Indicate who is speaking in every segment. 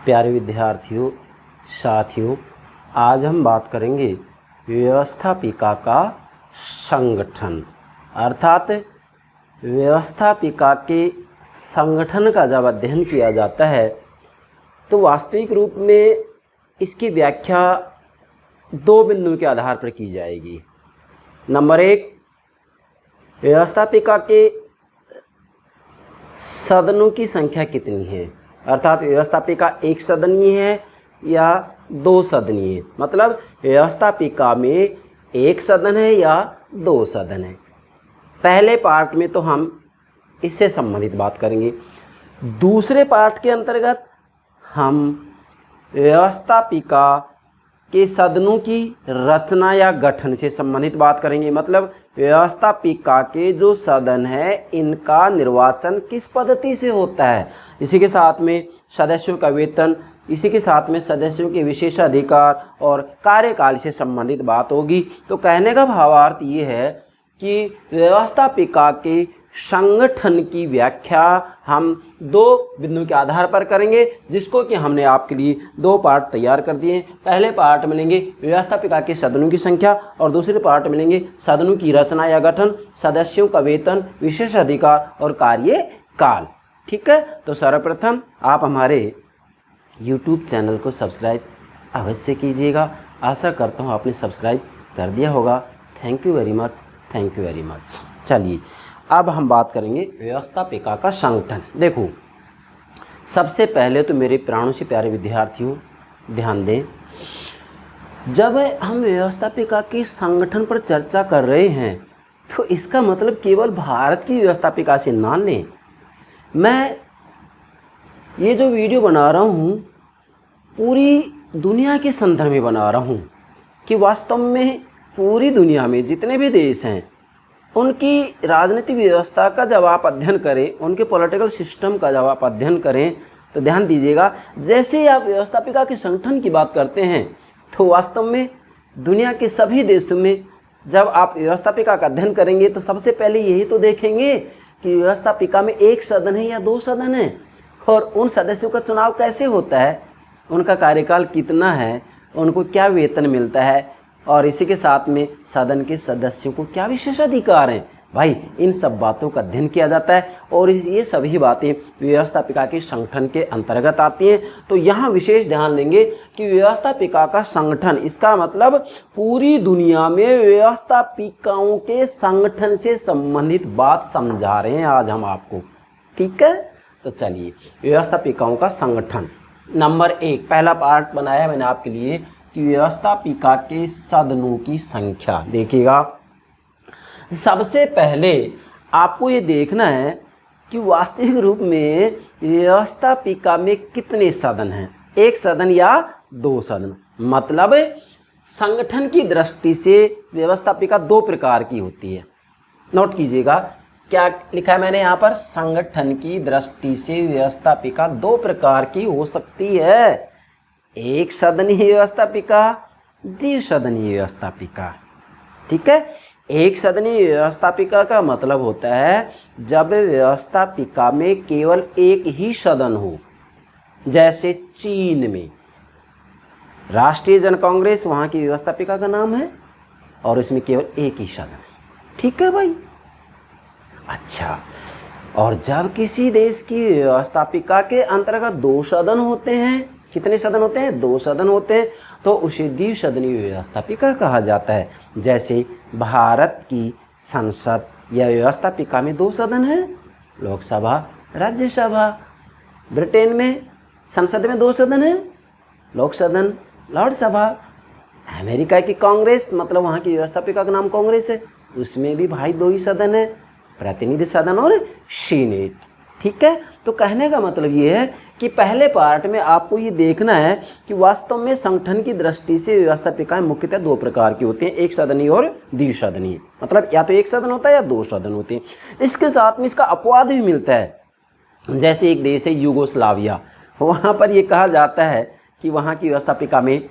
Speaker 1: प्यारे विद्यार्थियों, साथियों, आज हम बात करेंगे व्यवस्थापिका का संगठन। अर्थात व्यवस्थापिका के संगठन का जब अध्ययन किया जाता है तो वास्तविक रूप में इसकी व्याख्या दो बिंदुओं के आधार पर की जाएगी। नंबर एक, व्यवस्थापिका के सदनों की संख्या कितनी है, अर्थात व्यवस्थापिका एक सदनीय है या दो सदनीय है, मतलब व्यवस्थापिका में एक सदन है या दो सदन है। पहले पार्ट में तो हम इससे संबंधित बात करेंगे। दूसरे पार्ट के अंतर्गत हम व्यवस्थापिका के सदनों की रचना या गठन से संबंधित बात करेंगे, मतलब व्यवस्थापिका के जो सदन है इनका निर्वाचन किस पद्धति से होता है। इसी के साथ में सदस्यों का वेतन, इसी के साथ में सदस्यों के विशेषाधिकार और कार्यकाल से संबंधित बात होगी। तो कहने का भावार्थ ये है कि व्यवस्थापिका के संगठन की व्याख्या हम दो बिंदुओं के आधार पर करेंगे, जिसको कि हमने आपके लिए दो पार्ट तैयार कर दिए। पहले पार्ट में लेंगे व्यवस्थापिका के सदनों की संख्या और दूसरे पार्ट में लेंगे सदनों की रचना या गठन, सदस्यों का वेतन, विशेष अधिकार और कार्यकाल। ठीक है, तो सर्वप्रथम आप हमारे YouTube चैनल को सब्सक्राइब अवश्य कीजिएगा। आशा करता हूँ आपने सब्सक्राइब कर दिया होगा। Thank you very much, thank you very much. चलिए अब हम बात करेंगे व्यवस्थापिका का संगठन। देखो, सबसे पहले तो मेरे प्राणों से प्यारे विद्यार्थियों ध्यान दें, जब हम व्यवस्थापिका के संगठन पर चर्चा कर रहे हैं तो इसका मतलब केवल भारत की व्यवस्थापिका से ना लें। मैं ये जो वीडियो बना रहा हूँ पूरी दुनिया के संदर्भ में बना रहा हूँ कि वास्तव में पूरी दुनिया में जितने भी देश हैं उनकी राजनीतिक व्यवस्था का जब आप अध्ययन करें, उनके पॉलिटिकल सिस्टम का जब आप अध्ययन करें तो ध्यान दीजिएगा, जैसे ही आप व्यवस्थापिका के संगठन की बात करते हैं तो वास्तव में दुनिया के सभी देशों में जब आप व्यवस्थापिका का अध्ययन करेंगे तो सबसे पहले यही तो देखेंगे कि व्यवस्थापिका में एक सदन है या दो सदन है, और उन सदस्यों का चुनाव कैसे होता है, उनका कार्यकाल कितना है, उनको क्या वेतन मिलता है, और इसी के साथ में सदन के सदस्यों को क्या विशेषाधिकार हैं। भाई इन सब बातों का अध्ययन किया जाता है और ये सभी बातें व्यवस्थापिका के संगठन के अंतर्गत आती हैं। तो यहाँ विशेष ध्यान देंगे कि व्यवस्थापिका का संगठन, इसका मतलब पूरी दुनिया में व्यवस्थापिकाओं के संगठन से संबंधित बात समझा रहे हैं आज हम आपको। ठीक है, तो चलिए व्यवस्थापिकाओं का संगठन। नंबर एक, पहला पार्ट बनाया मैंने आपके लिए कि व्यवस्थापिका के सदनों की संख्या। देखिएगा, सबसे पहले आपको ये देखना है कि वास्तविक रूप में व्यवस्थापिका में कितने सदन हैं, एक सदन या दो सदन। मतलब संगठन की दृष्टि से व्यवस्थापिका दो प्रकार की होती है। नोट कीजिएगा क्या लिखा है मैंने यहाँ पर, संगठन की दृष्टि से व्यवस्थापिका दो प्रकार की हो सकती है, एक सदनीय व्यवस्थापिका, द्विसदनीय व्यवस्थापिका। ठीक है, एक सदनीय व्यवस्थापिका का मतलब होता है जब व्यवस्थापिका में केवल एक ही सदन हो, जैसे चीन में राष्ट्रीय जन कांग्रेस वहाँ की व्यवस्थापिका का नाम है और इसमें केवल एक ही सदन है। ठीक है भाई, अच्छा, और जब किसी देश की व्यवस्थापिका के अंतर्गत दो सदन होते हैं, कितने सदन होते हैं, दो सदन होते हैं, तो उसे द्विसदनीय व्यवस्थापिका कहा जाता है। जैसे भारत की संसद या व्यवस्थापिका में दो सदन हैं, लोकसभा, राज्यसभा। ब्रिटेन में संसद में दो सदन हैं, लोक सदन, लॉर्ड सभा। अमेरिका की कांग्रेस, मतलब वहाँ की व्यवस्थापिका का नाम कांग्रेस है, उसमें भी भाई दो ही सदन है, प्रतिनिधि सदन और सीनेट। ठीक है, तो कहने का मतलब ये है कि पहले पार्ट में आपको ये देखना है कि वास्तव में संगठन की दृष्टि से व्यवस्थापिकाएं मुख्यतः दो प्रकार की होती हैं, एक सदनीय और द्विसदनीय। मतलब या तो एक सदन होता है या दो सदन होते हैं। इसके साथ में इसका अपवाद भी मिलता है, जैसे एक देश है यूगोस्लाविया, वहाँ पर ये कहा जाता है कि वहाँ की व्यवस्थापिका में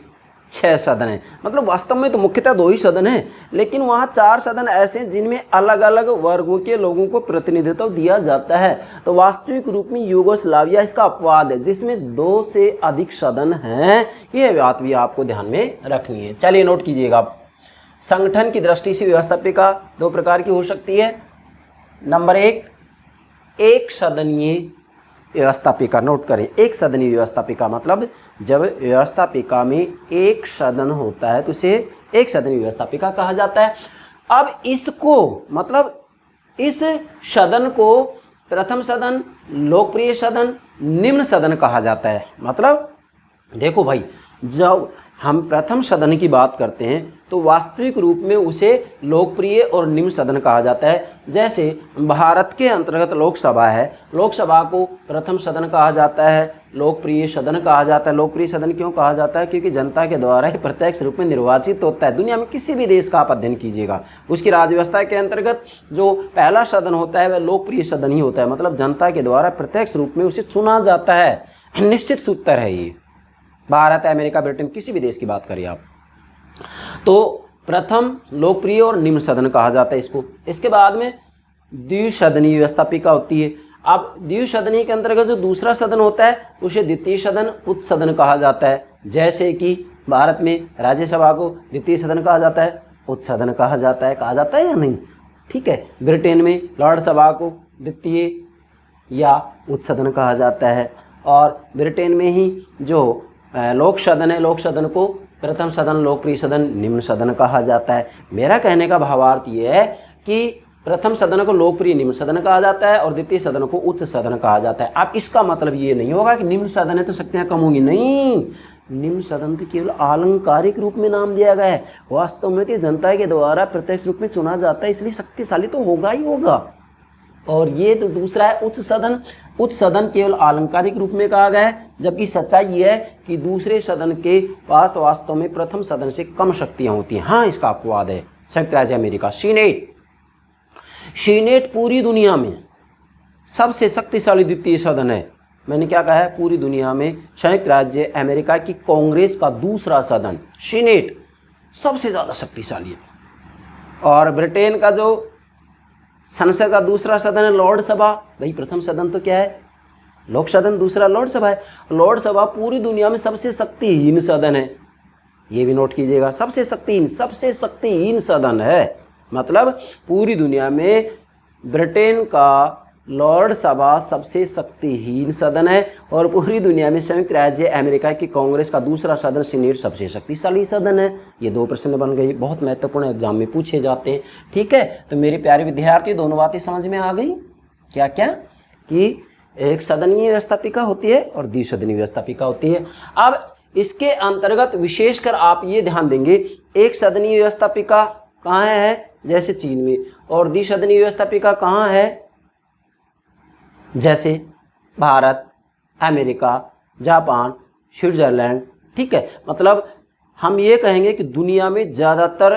Speaker 1: 6 सदन हैं। मतलब वास्तव में तो मुख्यतः 2 ही सदन हैं, लेकिन वहाँ 4 सदन ऐसे हैं जिनमें अलग अलग वर्गों के लोगों को प्रतिनिधित्व दिया जाता है। तो वास्तविक रूप में यूगोस्लाविया इसका अपवाद है जिसमें 2 से अधिक सदन हैं। यह बात भी आपको ध्यान में रखनी है। चलिए नोट कीजिएगा आप। संगठन की दृष्टि से व्यवस्थापिका 2 प्रकार की हो सकती है। नंबर 1, एक सदनीय व्यवस्थापिका। नोट करें, एक सदनीय व्यवस्थापिका मतलब जब व्यवस्थापिका में एक सदन होता है तो उसे एक सदनीय व्यवस्थापिका कहा जाता है। अब इसको मतलब इस सदन को प्रथम सदन, लोकप्रिय सदन, निम्न सदन कहा जाता है। मतलब देखो भाई, जब हम प्रथम सदन की बात करते हैं तो वास्तविक रूप में उसे लोकप्रिय और निम्न सदन कहा जाता है। जैसे भारत के अंतर्गत लोकसभा है, लोकसभा को प्रथम सदन कहा जाता है, लोकप्रिय सदन कहा जाता है। लोकप्रिय सदन क्यों कहा जाता है? क्योंकि जनता के द्वारा ही प्रत्यक्ष रूप में निर्वाचित होता है। दुनिया में किसी भी देश का आप अध्ययन कीजिएगा, उसकी राज्य व्यवस्था के अंतर्गत जो पहला सदन होता है वह लोकप्रिय सदन ही होता है। मतलब जनता के द्वारा प्रत्यक्ष रूप में उसे चुना जाता है। निश्चित सूत्र है ये। भारत, अमेरिका, ब्रिटेन, किसी भी देश की बात करिए आप, तो प्रथम, लोकप्रिय और निम्न सदन कहा जाता है इसको। इसके बाद में द्विसदनीय व्यवस्थापिका होती है। अब द्विसदनीय के अंतर्गत जो दूसरा सदन होता है उसे द्वितीय सदन, उच्च सदन कहा जाता है। जैसे कि भारत में राज्यसभा को द्वितीय सदन कहा जाता है, उच्च सदन कहा जाता है। कहा जाता है या नहीं? ठीक है। ब्रिटेन में लॉर्ड सभा को द्वितीय या उच्च सदन कहा जाता है। और ब्रिटेन में ही जो लोक सदन है, लोक सदन को प्रथम सदन, लोकप्रिय सदन, निम्न सदन कहा जाता है। मेरा कहने का भावार्थ ये है कि प्रथम सदन को लोकप्रिय निम्न सदन कहा जाता है और द्वितीय सदन को उच्च सदन कहा जाता है। अब इसका मतलब ये नहीं होगा कि निम्न सदन है तो शक्तियाँ कम होंगी, नहीं। निम्न सदन तो केवल आलंकारिक रूप में नाम दिया गया है। वास्तव में तो जनता के द्वारा प्रत्यक्ष रूप में चुना जाता है, इसलिए शक्तिशाली तो होगा ही होगा। और ये तो दूसरा है उच्च सदन। उच्च सदन केवल आलंकारिक रूप में कहा गया है, जबकि सच्चाई ये है कि दूसरे सदन के पास वास्तव में प्रथम सदन से कम शक्तियां होती हैं। हाँ, इसका अपवाद है संयुक्त राज्य अमेरिका। सीनेट पूरी दुनिया में सबसे शक्तिशाली द्वितीय सदन है। मैंने क्या कहा है? पूरी दुनिया में संयुक्त राज्य अमेरिका की कांग्रेस का दूसरा सदन सीनेट सबसे ज़्यादा शक्तिशाली है। और ब्रिटेन का जो संसद का दूसरा सदन है लॉर्ड सभा। भाई प्रथम सदन तो क्या है? लोक सदन, दूसरा लॉर्ड सभा है। लॉर्ड सभा पूरी दुनिया में सबसे शक्तिहीन सदन है। ये भी नोट कीजिएगा, सबसे शक्तिहीन सदन है। मतलब पूरी दुनिया में ब्रिटेन का लॉर्ड सभा सबसे शक्तिहीन सदन है और पूरी दुनिया में संयुक्त राज्य अमेरिका की कांग्रेस का दूसरा सदन सीनेट सबसे शक्तिशाली सदन है। ये 2 प्रश्न बन गई, बहुत महत्वपूर्ण एग्जाम में पूछे जाते हैं। ठीक है, तो मेरे प्यारे विद्यार्थी, दोनों बातें समझ में आ गई। क्या क्या? कि एक सदनीय व्यवस्थापिका होती है और द्विसदनीय व्यवस्थापिका होती है। अब इसके अंतर्गत विशेषकर आप ये ध्यान देंगे, एक सदनीय व्यवस्थापिका कहाँ है? जैसे चीन में। और द्विसदनीय व्यवस्थापिका कहाँ है? जैसे भारत, अमेरिका, जापान, स्विट्जरलैंड। ठीक है, मतलब हम ये कहेंगे कि दुनिया में ज़्यादातर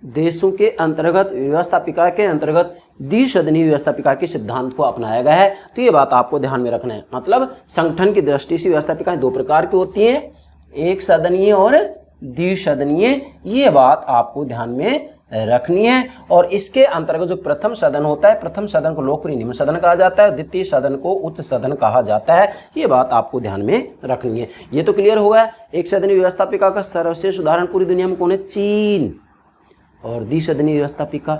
Speaker 1: देशों के अंतर्गत व्यवस्थापिका के अंतर्गत द्विसदनीय व्यवस्थापिका के सिद्धांत को अपनाया गया है। तो ये बात आपको ध्यान में रखना है। मतलब संगठन की दृष्टि से व्यवस्थापिकाएं 2 प्रकार की होती हैं, एक सदनीय और द्विसदनीय। ये बात आपको ध्यान में रखनी है। और इसके अंतर्गत जो प्रथम सदन होता है, प्रथम सदन को लोकप्रिय निम्न सदन कहा जाता है, द्वितीय सदन को उच्च सदन कहा जाता है। ये बात आपको ध्यान में रखनी है। ये तो क्लियर हो गया। एक सदनीय व्यवस्थापिका का सर्वश्रेष्ठ उदाहरण पूरी दुनिया में कौन है? चीन। और द्विसदनीय व्यवस्थापिका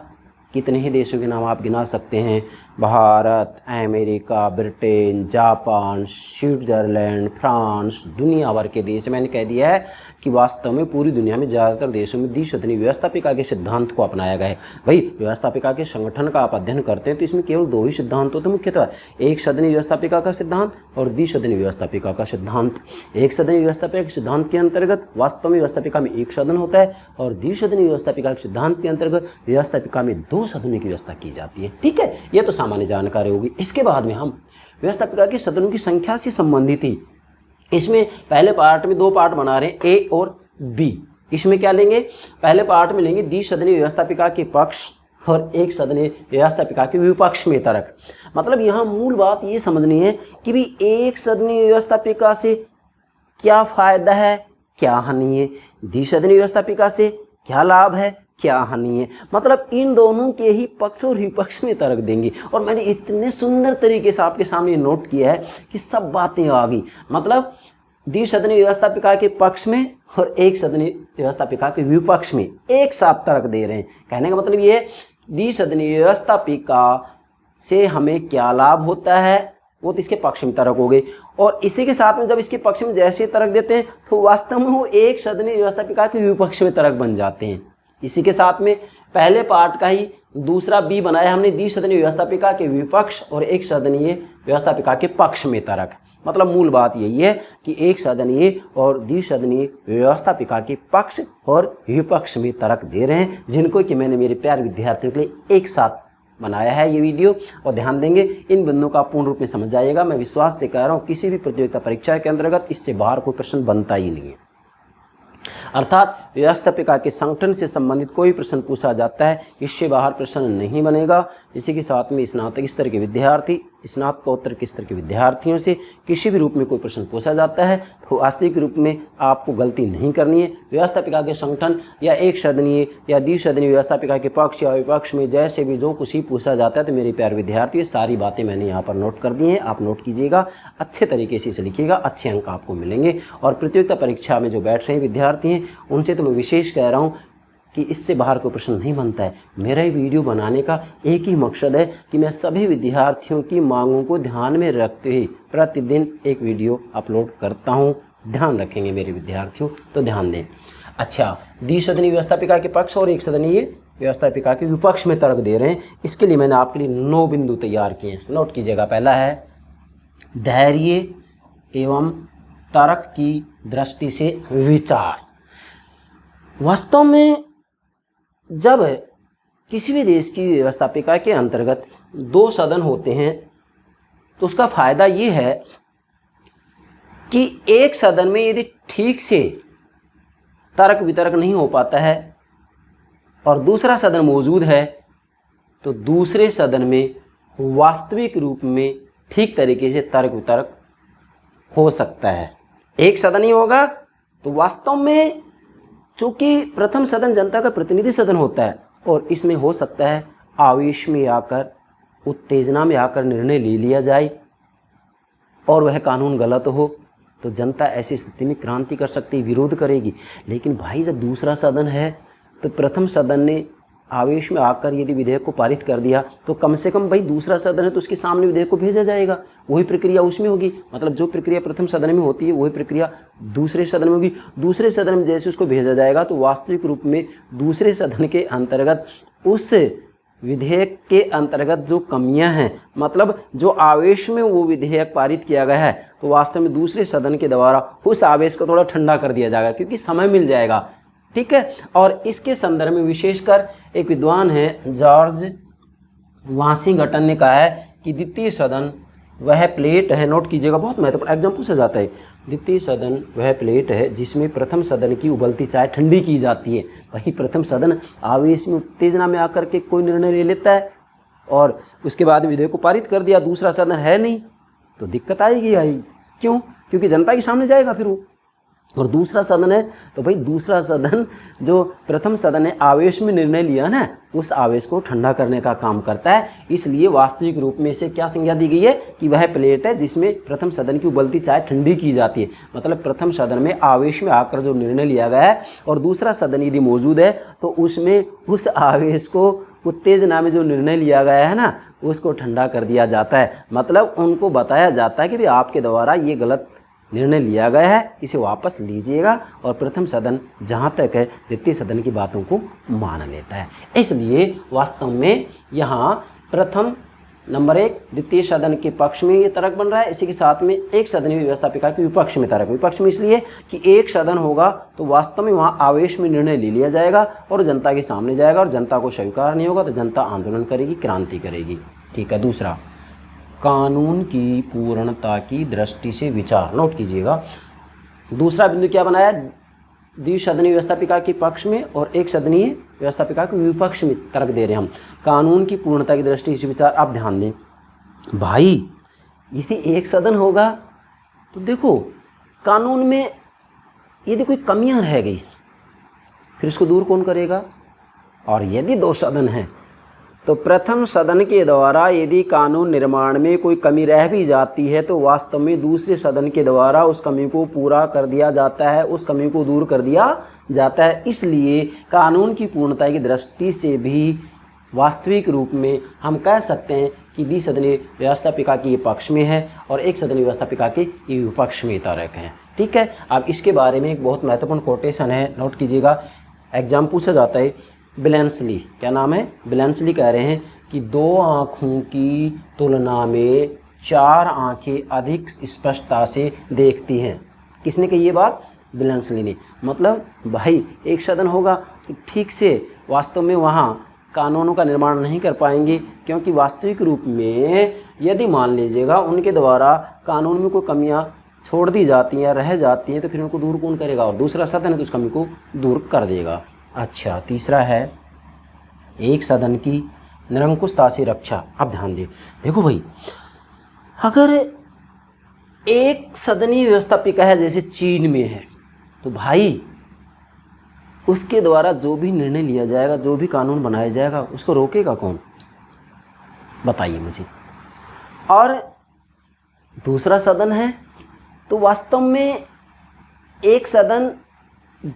Speaker 1: कितने ही देशों के नाम आप गिना सकते हैं? Bharat, America, Britain, Japan, Switzerland, France, दुनिया भर के देश। मैंने कह दिया है कि वास्तव में पूरी दुनिया में ज़्यादातर देशों में द्विसदनीय व्यवस्थापिका के सिद्धांत को अपनाया गया है। भाई व्यवस्थापिका के संगठन का आप अध्ययन करते हैं तो इसमें केवल 2 ही सिद्धांत होते हैं मुख्यतः, एक सदनीय व्यवस्थापिका का सिद्धांत और द्विसदनीय व्यवस्थापिका का सिद्धांत। एक सदनीय व्यवस्थापिका के सिद्धांत के अंतर्गत वास्तव में व्यवस्थापिका में एक सदन होता है और द्विसदनीय व्यवस्थापिका के सिद्धांत के अंतर्गत व्यवस्थापिका में 2 सदनों की व्यवस्था की जाती है। ठीक है, यह तो सामान्य जानकारी होगी। इसके बाद में हम व्यवस्थापिका के सदनों की संख्या से संबंधित ही इसमें पहले पार्ट में 2 पार्ट बना रहे हैं, ए और बी। इसमें क्या लेंगे? पहले पार्ट में लेंगे द्विसदनीय व्यवस्थापिका के पक्ष और एक सदनीय व्यवस्थापिका के विपक्ष में तर्क। मतलब यहाँ मूल बात ये समझनी है कि भी एक सदनीय व्यवस्थापिका से क्या फायदा है, क्या हानि है, द्विसदनीय व्यवस्थापिका से क्या लाभ है, क्या हानि है। मतलब इन दोनों के ही पक्ष और विपक्ष में तर्क देंगे। और मैंने इतने सुंदर तरीके से आपके सामने नोट किया है कि सब बातें आ गई। मतलब द्विसदनीय व्यवस्थापिका के पक्ष में और एक सदनीय व्यवस्थापिका के विपक्ष में एक साथ तर्क दे रहे हैं। कहने का मतलब ये है, द्विसदनीय व्यवस्थापिका से हमें क्या लाभ होता है, वो तो इसके पक्ष में तर्क हो गई। और इसी के साथ में जब इसके पक्ष में जैसे तर्क देते हैं तो वास्तव में वो एक सदनीय व्यवस्थापिका के विपक्ष में तर्क बन जाते हैं। इसी के साथ में पहले पार्ट का ही दूसरा बी बनाया हमने, द्विसदनीय व्यवस्थापिका के विपक्ष और एक सदनीय व्यवस्थापिका के पक्ष में तर्क। मतलब मूल बात यही है कि एक सदनीय और द्विसदनीय व्यवस्थापिका के पक्ष और विपक्ष में तर्क दे रहे हैं, जिनको कि मैंने मेरे प्यारे विद्यार्थियों के लिए एक साथ बनाया है ये वीडियो। और ध्यान देंगे, इन बिंदुओं का पूर्ण रूप में समझ जाइएगा। मैं विश्वास से कह रहा हूँ किसी भी प्रतियोगिता परीक्षा के अंतर्गत इससे बाहर कोई प्रश्न बनता ही नहीं है। अर्थात व्यवस्थापिका के संगठन से संबंधित कोई प्रश्न पूछा जाता है, इससे बाहर प्रश्न नहीं बनेगा। इसी के साथ में स्नातक स्तर के विद्यार्थी, स्नातकोत्तर के स्तर के विद्यार्थियों से किसी भी रूप में कोई प्रश्न पूछा जाता है तो वास्तविक रूप में आपको गलती नहीं करनी है। व्यवस्थापिका के संगठन या एक सदनीय या द्विसदनीय व्यवस्थापिका के पक्ष या विपक्ष में जैसे भी जो कुछ ही पूछा जाता है तो मेरे प्यारे विद्यार्थी सारी बातें मैंने यहाँ पर नोट कर दी हैं। आप नोट कीजिएगा, अच्छे तरीके से इसे लिखिएगा, अच्छे अंक आपको मिलेंगे। और प्रतियोगिता परीक्षा में जो बैठ रहे हैं विद्यार्थी हैं उनसे तो मैं विशेष कह रहा हूँ कि इससे बाहर कोई प्रश्न नहीं बनता है। मेरा ये वीडियो बनाने का एक ही मकसद है कि मैं सभी विद्यार्थियों की मांगों को ध्यान में रखते हुए प्रतिदिन एक वीडियो अपलोड करता हूं। ध्यान रखेंगे मेरे विद्यार्थियों, तो ध्यान दें। अच्छा, द्विसदनीय व्यवस्थापिका के पक्ष और एक सदनीय व्यवस्थापिका के विपक्ष में तर्क दे रहे हैं। इसके लिए मैंने आपके लिए 9 बिंदु तैयार किए हैं, नोट कीजिएगा। पहला है धैर्य एवं तर्क की दृष्टि से विचार। वास्तव में जब किसी भी देश की व्यवस्थापिका के अंतर्गत 2 सदन होते हैं तो उसका फ़ायदा ये है कि एक सदन में यदि ठीक से तर्क वितर्क नहीं हो पाता है और दूसरा सदन मौजूद है तो दूसरे सदन में वास्तविक रूप में ठीक तरीके से तर्क वितर्क हो सकता है। एक सदन ही होगा तो वास्तव में चूँकि प्रथम सदन जनता का प्रतिनिधि सदन होता है और इसमें हो सकता है आवेश में आकर, उत्तेजना में आकर निर्णय ले लिया जाए और वह कानून गलत हो तो जनता ऐसी स्थिति में क्रांति कर सकती, विरोध करेगी। लेकिन भाई जब दूसरा सदन है तो प्रथम सदन ने आवेश में आकर यदि विधेयक को पारित कर दिया तो कम से कम भाई दूसरा सदन है तो उसके सामने विधेयक को भेजा जाएगा, वही प्रक्रिया उसमें होगी। मतलब जो प्रक्रिया प्रथम सदन में होती है वही प्रक्रिया दूसरे सदन में होगी। दूसरे सदन में जैसे उसको भेजा जाएगा तो वास्तविक रूप में दूसरे सदन के अंतर्गत उस विधेयक के अंतर्गत जो कमियां हैं, मतलब जो आवेश में वो विधेयक पारित किया गया है तो वास्तव में दूसरे सदन के द्वारा उस आवेश को थोड़ा ठंडा कर दिया जाएगा क्योंकि समय मिल जाएगा। ठीक है। और इसके संदर्भ में विशेषकर एक विद्वान है जॉर्ज वाशिंगटन ने कहा है कि द्वितीय सदन वह प्लेट है, नोट कीजिएगा, बहुत महत्वपूर्ण एग्जाम पूछा जाता है। द्वितीय सदन वह प्लेट है जिसमें प्रथम सदन की उबलती चाय ठंडी की जाती है। वही प्रथम सदन आवेश में उत्तेजना में आकर के कोई निर्णय ले लेता है और उसके बाद विधेयक को पारित कर दिया, दूसरा सदन है नहीं तो दिक्कत आएगी। क्यों? क्योंकि जनता के सामने जाएगा फिर वो। और दूसरा सदन है तो भाई दूसरा सदन जो प्रथम सदन ने आवेश में निर्णय लिया ना, उस आवेश को ठंडा करने का काम करता है। इसलिए वास्तविक रूप में इसे क्या संज्ञा दी गई है कि वह प्लेट है जिसमें प्रथम सदन की उबलती चाय ठंडी की जाती है। मतलब प्रथम सदन में आवेश में आकर जो निर्णय लिया गया है और दूसरा सदन यदि मौजूद है तो उसमें उस आवेश को, उत्तेजना में जो निर्णय लिया गया है ना, उसको ठंडा कर दिया जाता है। मतलब उनको बताया जाता है कि भाई आपके द्वारा ये गलत निर्णय लिया गया है, इसे वापस लीजिएगा। और प्रथम सदन जहाँ तक है द्वितीय सदन की बातों को मान लेता है। इसलिए वास्तव में यहाँ प्रथम नंबर 1 द्वितीय सदन के पक्ष में ये तर्क बन रहा है। इसी के साथ में एक सदनीय व्यवस्थापिका के विपक्ष में तर्क। विपक्ष में इसलिए कि एक सदन होगा तो वास्तव में वहाँ आवेश में निर्णय ले लिया जाएगा और जनता के सामने जाएगा और जनता को स्वीकार नहीं होगा तो जनता आंदोलन करेगी, क्रांति करेगी। ठीक है। दूसरा, कानून की पूर्णता की दृष्टि से विचार, नोट कीजिएगा। दूसरा बिंदु क्या बनाया? द्विसदनीय व्यवस्थापिका के पक्ष में और एक सदनीय व्यवस्थापिका के विपक्ष में तर्क दे रहे हैं हम। कानून की पूर्णता की दृष्टि से विचार। आप ध्यान दें भाई, यदि एक सदन होगा तो देखो कानून में यदि कोई कमियां रह गई फिर उसको दूर कौन करेगा। और यदि दो सदन हैं तो प्रथम सदन के द्वारा यदि कानून निर्माण में कोई कमी रह भी जाती है तो वास्तव में दूसरे सदन के द्वारा उस कमी को पूरा कर दिया जाता है, उस कमी को दूर कर दिया जाता है। इसलिए कानून की पूर्णता की दृष्टि से भी वास्तविक रूप में हम कह सकते हैं कि द्विसदनीय व्यवस्थापिका के ये पक्ष में है और एक सदनीय व्यवस्थापिका के ये विपक्ष में तारक हैं। ठीक है, अब इसके बारे में एक बहुत महत्वपूर्ण कोटेशन है, नोट कीजिएगा। एग्जाम पूछा जाता है, बिलेंसली, क्या नाम है, बिलेंसली कह रहे हैं कि दो आँखों की तुलना में चार आँखें अधिक स्पष्टता से देखती हैं। किसने कही ये बात, बिलेंसली ने। मतलब भाई एक सदन होगा तो ठीक से वास्तव में वहाँ कानूनों का निर्माण नहीं कर पाएंगे, क्योंकि वास्तविक रूप में यदि मान लीजिएगा उनके द्वारा कानून में कोई कमियां छोड़ दी जाती हैं, रह जाती हैं, तो फिर उनको दूर कौन करेगा, और दूसरा सदन है तो उस कमी को दूर कर देगा। अच्छा, तीसरा है एक सदन की निरंकुशता से रक्षा। अब ध्यान दें, देखो भाई, अगर एक सदनीय व्यवस्थापिका है जैसे चीन में है तो भाई उसके द्वारा जो भी निर्णय लिया जाएगा, जो भी कानून बनाया जाएगा, उसको रोकेगा कौन, बताइए मुझे। और दूसरा सदन है तो वास्तव में एक सदन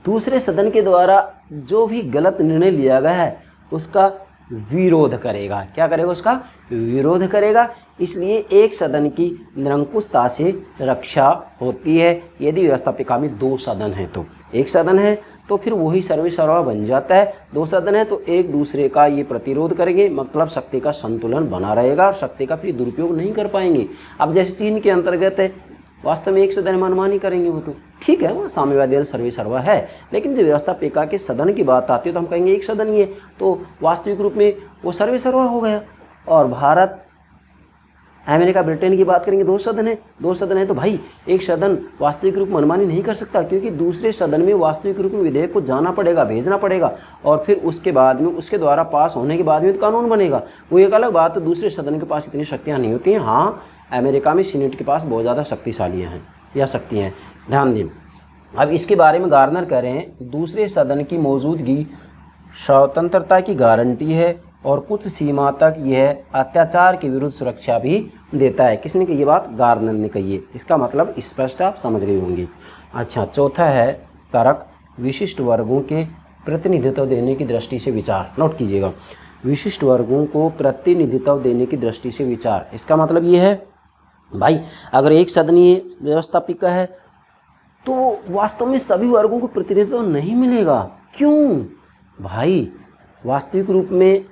Speaker 1: दूसरे सदन के द्वारा जो भी गलत निर्णय लिया गया है उसका विरोध करेगा। क्या करेगा, उसका विरोध करेगा। इसलिए एक सदन की निरंकुशता से रक्षा होती है। यदि व्यवस्थापिका में दो सदन हैं तो एक सदन है तो फिर वही सर्वेसर्वा बन जाता है, दो सदन है तो एक दूसरे का ये प्रतिरोध करेंगे, मतलब शक्ति का संतुलन बना रहेगा और शक्ति का फिर दुरुपयोग नहीं कर पाएंगे। अब जैसे चीन के अंतर्गत है, वास्तव में एक सदन मनमानी करेंगे वो तो ठीक है, वहाँ साम्यवादी सर्वेसर्वा है, लेकिन जब व्यवस्थापिका के सदन की बात आती है तो हम कहेंगे एक सदन ही है, तो वास्तविक रूप में वो सर्वेसर्वा हो गया। और भारत, अमेरिका, ब्रिटेन की बात करेंगे, दो सदन है तो भाई एक सदन वास्तविक रूप में मनमानी नहीं कर सकता, क्योंकि दूसरे सदन में वास्तविक रूप में विधेयक को जाना पड़ेगा, भेजना पड़ेगा, और फिर उसके बाद में उसके द्वारा पास होने के बाद में तो कानून बनेगा। वो एक अलग बात है, दूसरे सदन के पास इतनी शक्तियाँ नहीं होती हैं। हाँ, अमेरिका में सीनेट के पास बहुत ज़्यादा शक्तिशाली हैं या शक्तियाँ हैं, ध्यान दें। अब इसके बारे में गार्नर कह रहे हैं, दूसरे सदन की मौजूदगी स्वतंत्रता की गारंटी है और कुछ सीमा तक यह अत्याचार के विरुद्ध सुरक्षा भी देता है। किसने कही ये बात, गार्नर ने कही है। इसका मतलब स्पष्ट आप समझ गए होंगे। अच्छा, चौथा है तर्क, विशिष्ट वर्गों के प्रतिनिधित्व देने की दृष्टि से विचार। नोट कीजिएगा, विशिष्ट वर्गों को प्रतिनिधित्व देने की दृष्टि से विचार। इसका मतलब ये है भाई, अगर एक सदनीय व्यवस्थापिका है तो वास्तव में सभी वर्गों को प्रतिनिधित्व नहीं मिलेगा। क्यों भाई, वास्तविक रूप में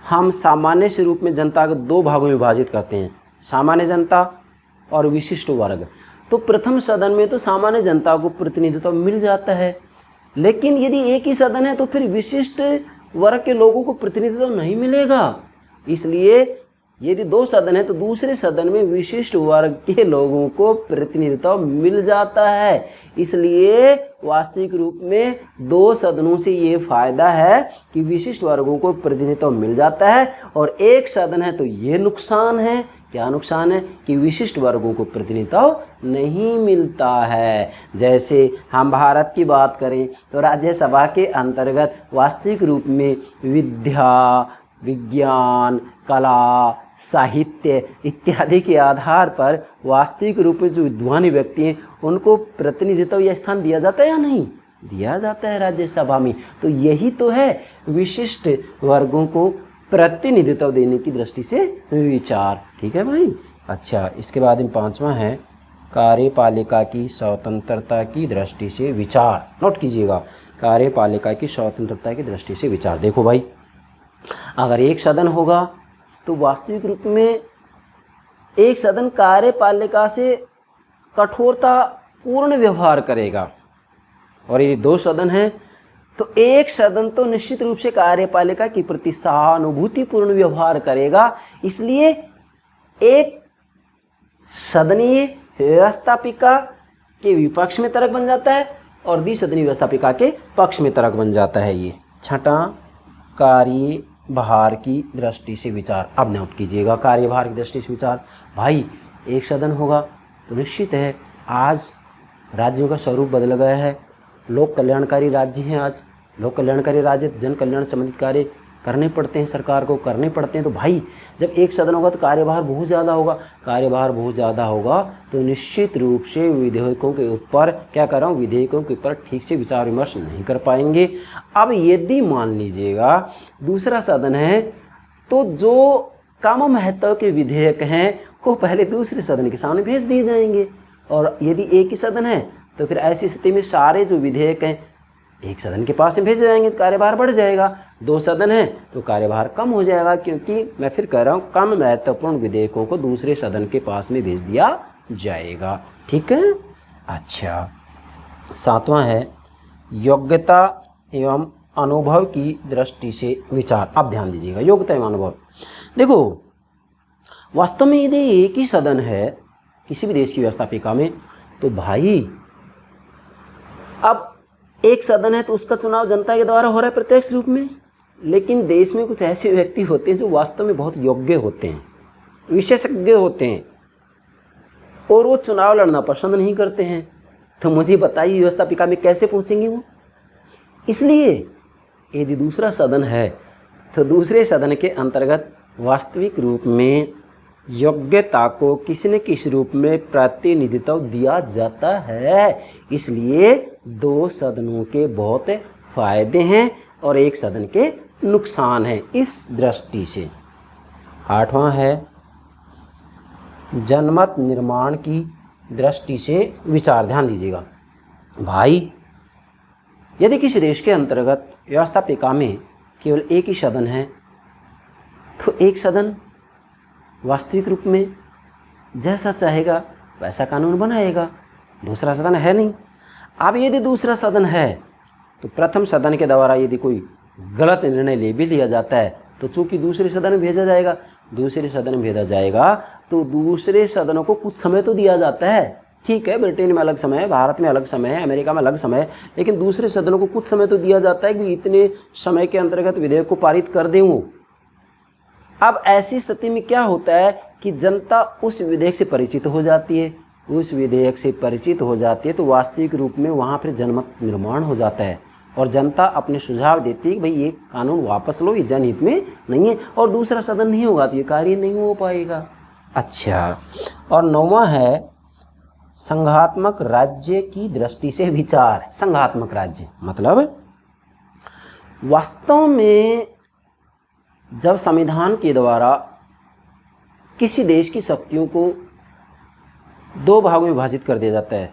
Speaker 1: हम सामान्य से रूप में जनता को दो भागों में विभाजित करते हैं, सामान्य जनता और विशिष्ट वर्ग। तो प्रथम सदन में तो सामान्य जनता को प्रतिनिधित्व मिल जाता है, लेकिन यदि एक ही सदन है तो फिर विशिष्ट वर्ग के लोगों को प्रतिनिधित्व नहीं मिलेगा। इसलिए यदि दो सदन है तो दूसरे सदन में विशिष्ट वर्ग के लोगों को प्रतिनिधित्व मिल जाता है। इसलिए वास्तविक रूप में दो सदनों से ये फायदा है कि विशिष्ट वर्गों को प्रतिनिधित्व मिल जाता है, और एक सदन है तो ये नुकसान है। क्या नुकसान है, कि विशिष्ट वर्गों को प्रतिनिधित्व नहीं मिलता है। जैसे हम भारत की बात करें तो राज्यसभा के अंतर्गत वास्तविक रूप में विद्या, विज्ञान, कला, साहित्य इत्यादि के आधार पर वास्तविक रूप में जो विद्वान व्यक्ति हैं उनको प्रतिनिधित्व या स्थान दिया जाता है या नहीं दिया जाता है राज्यसभा में। तो यही तो है विशिष्ट वर्गों को प्रतिनिधित्व देने की दृष्टि से विचार। ठीक है भाई। अच्छा, इसके बाद में पांचवा है कार्यपालिका की स्वतंत्रता की दृष्टि से विचार। नोट कीजिएगा, कार्यपालिका की स्वतंत्रता की दृष्टि से विचार। देखो भाई, अगर एक सदन होगा तो वास्तविक रूप में एक सदन कार्यपालिका से कठोरता पूर्ण व्यवहार करेगा, और यदि दो सदन हैं तो एक सदन तो निश्चित रूप से कार्यपालिका के प्रति सहानुभूतिपूर्ण व्यवहार करेगा। इसलिए एक सदनीय व्यवस्थापिका के विपक्ष में तर्क बन जाता है और द्विसदनीय व्यवस्थापिका के पक्ष में तर्क बन जाता है। ये छठा, कार्यभार की दृष्टि से विचार। अब नोट कीजिएगा, कार्यभार की दृष्टि से विचार। भाई एक सदन होगा तो निश्चित है आज राज्यों का स्वरूप बदल गया है। लोक कल्याणकारी राज्य हैं आज, लोक कल्याणकारी राज्य, जन कल्याण संबंधित कार्य करने पड़ते हैं, सरकार को करने पड़ते हैं। तो भाई जब एक सदन होगा तो कार्यभार बहुत ज़्यादा होगा, कार्यभार बहुत ज़्यादा होगा तो निश्चित रूप से विधेयकों के ऊपर, क्या कर रहा हूँ, विधेयकों के ऊपर ठीक से विचार विमर्श नहीं कर पाएंगे। अब यदि मान लीजिएगा दूसरा सदन है तो जो कम महत्व के विधेयक हैं वो पहले दूसरे सदन के सामने भेज दिए जाएंगे, और यदि एक ही सदन है तो फिर ऐसी स्थिति में सारे जो विधेयक हैं एक सदन के पास में भेजे जाएंगे तो कार्यभार बढ़ जाएगा। दो सदन है तो कार्यभार कम हो जाएगा, क्योंकि मैं फिर कह रहा हूँ कम महत्वपूर्ण विधेयकों को दूसरे सदन के पास में भेज दिया जाएगा। ठीक है। अच्छा, 7वां है योग्यता एवं अनुभव की दृष्टि से विचार। अब ध्यान दीजिएगा, योग्यता एवं अनुभव। देखो वास्तव में यदि एक ही सदन है किसी भी देश की व्यवस्थापिका में तो भाई अब एक सदन है तो उसका चुनाव जनता के द्वारा हो रहा है प्रत्यक्ष रूप में, लेकिन देश में कुछ ऐसे व्यक्ति होते हैं जो वास्तव में बहुत योग्य होते हैं, विशेषज्ञ होते हैं, और वो चुनाव लड़ना पसंद नहीं करते हैं। तो मुझे बताइए व्यवस्थापिका में कैसे पहुंचेंगे वो। इसलिए यदि दूसरा सदन है तो दूसरे सदन के अंतर्गत वास्तविक रूप में योग्यता को किसी न किसी रूप में प्रतिनिधित्व दिया जाता है। इसलिए दो सदनों के बहुत फायदे हैं और एक सदन के नुकसान हैं इस दृष्टि से। 8वां है जनमत निर्माण की दृष्टि से विचार। ध्यान दीजिएगा भाई, यदि किसी देश के अंतर्गत व्यवस्थापिका में केवल एक ही सदन है तो एक सदन वास्तविक रूप में जैसा चाहेगा वैसा कानून बनाएगा, दूसरा सदन है नहीं। अब यदि दूसरा सदन है तो प्रथम सदन के द्वारा यदि कोई गलत निर्णय ले भी लिया जाता है तो चूंकि दूसरे सदन में भेजा जाएगा, दूसरे सदन में भेजा जाएगा तो दूसरे सदनों को कुछ समय तो दिया जाता है। ठीक है, ब्रिटेन में अलग समय है, भारत में अलग समय है, अमेरिका में अलग समय है, लेकिन दूसरे सदनों को कुछ समय तो दिया जाता है कि इतने समय के अंतर्गत विधेयक को पारित कर दें वो। अब ऐसी स्थिति में क्या होता है कि जनता उस विधेयक से परिचित हो जाती है, उस विधेयक से परिचित हो जाती है तो वास्तविक रूप में वहाँ पर जनमत निर्माण हो जाता है और जनता अपने सुझाव देती है कि भाई ये कानून वापस लो, ये जनहित में नहीं है, और दूसरा सदन नहीं होगा तो ये कार्य नहीं हो पाएगा। अच्छा, और 9वां है संघात्मक राज्य की दृष्टि से विचार। संघात्मक राज्य मतलब वास्तव में जब संविधान के द्वारा किसी देश की शक्तियों को दो भागों में विभाजित कर दिया जाता है,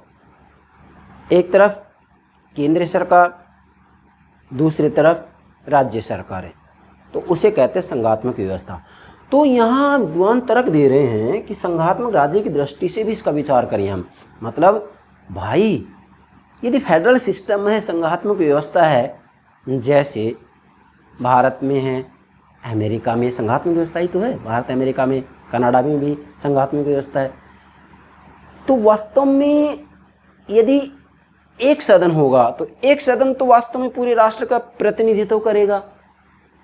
Speaker 1: एक तरफ केंद्रीय सरकार, दूसरी तरफ राज्य सरकार है, तो उसे कहते हैं संघात्मक व्यवस्था। तो यहाँ विद्वान तर्क दे रहे हैं कि संघात्मक राज्य की दृष्टि से भी इसका विचार करें हम। मतलब भाई यदि फेडरल सिस्टम है, संघात्मक व्यवस्था है, जैसे भारत में है, अमेरिका में संघात्मक व्यवस्था ही तो है, भारत अमेरिका में, कनाडा में भी संघात्मक व्यवस्था है, तो वास्तव में यदि एक सदन होगा तो एक सदन तो वास्तव में पूरे राष्ट्र का प्रतिनिधित्व करेगा,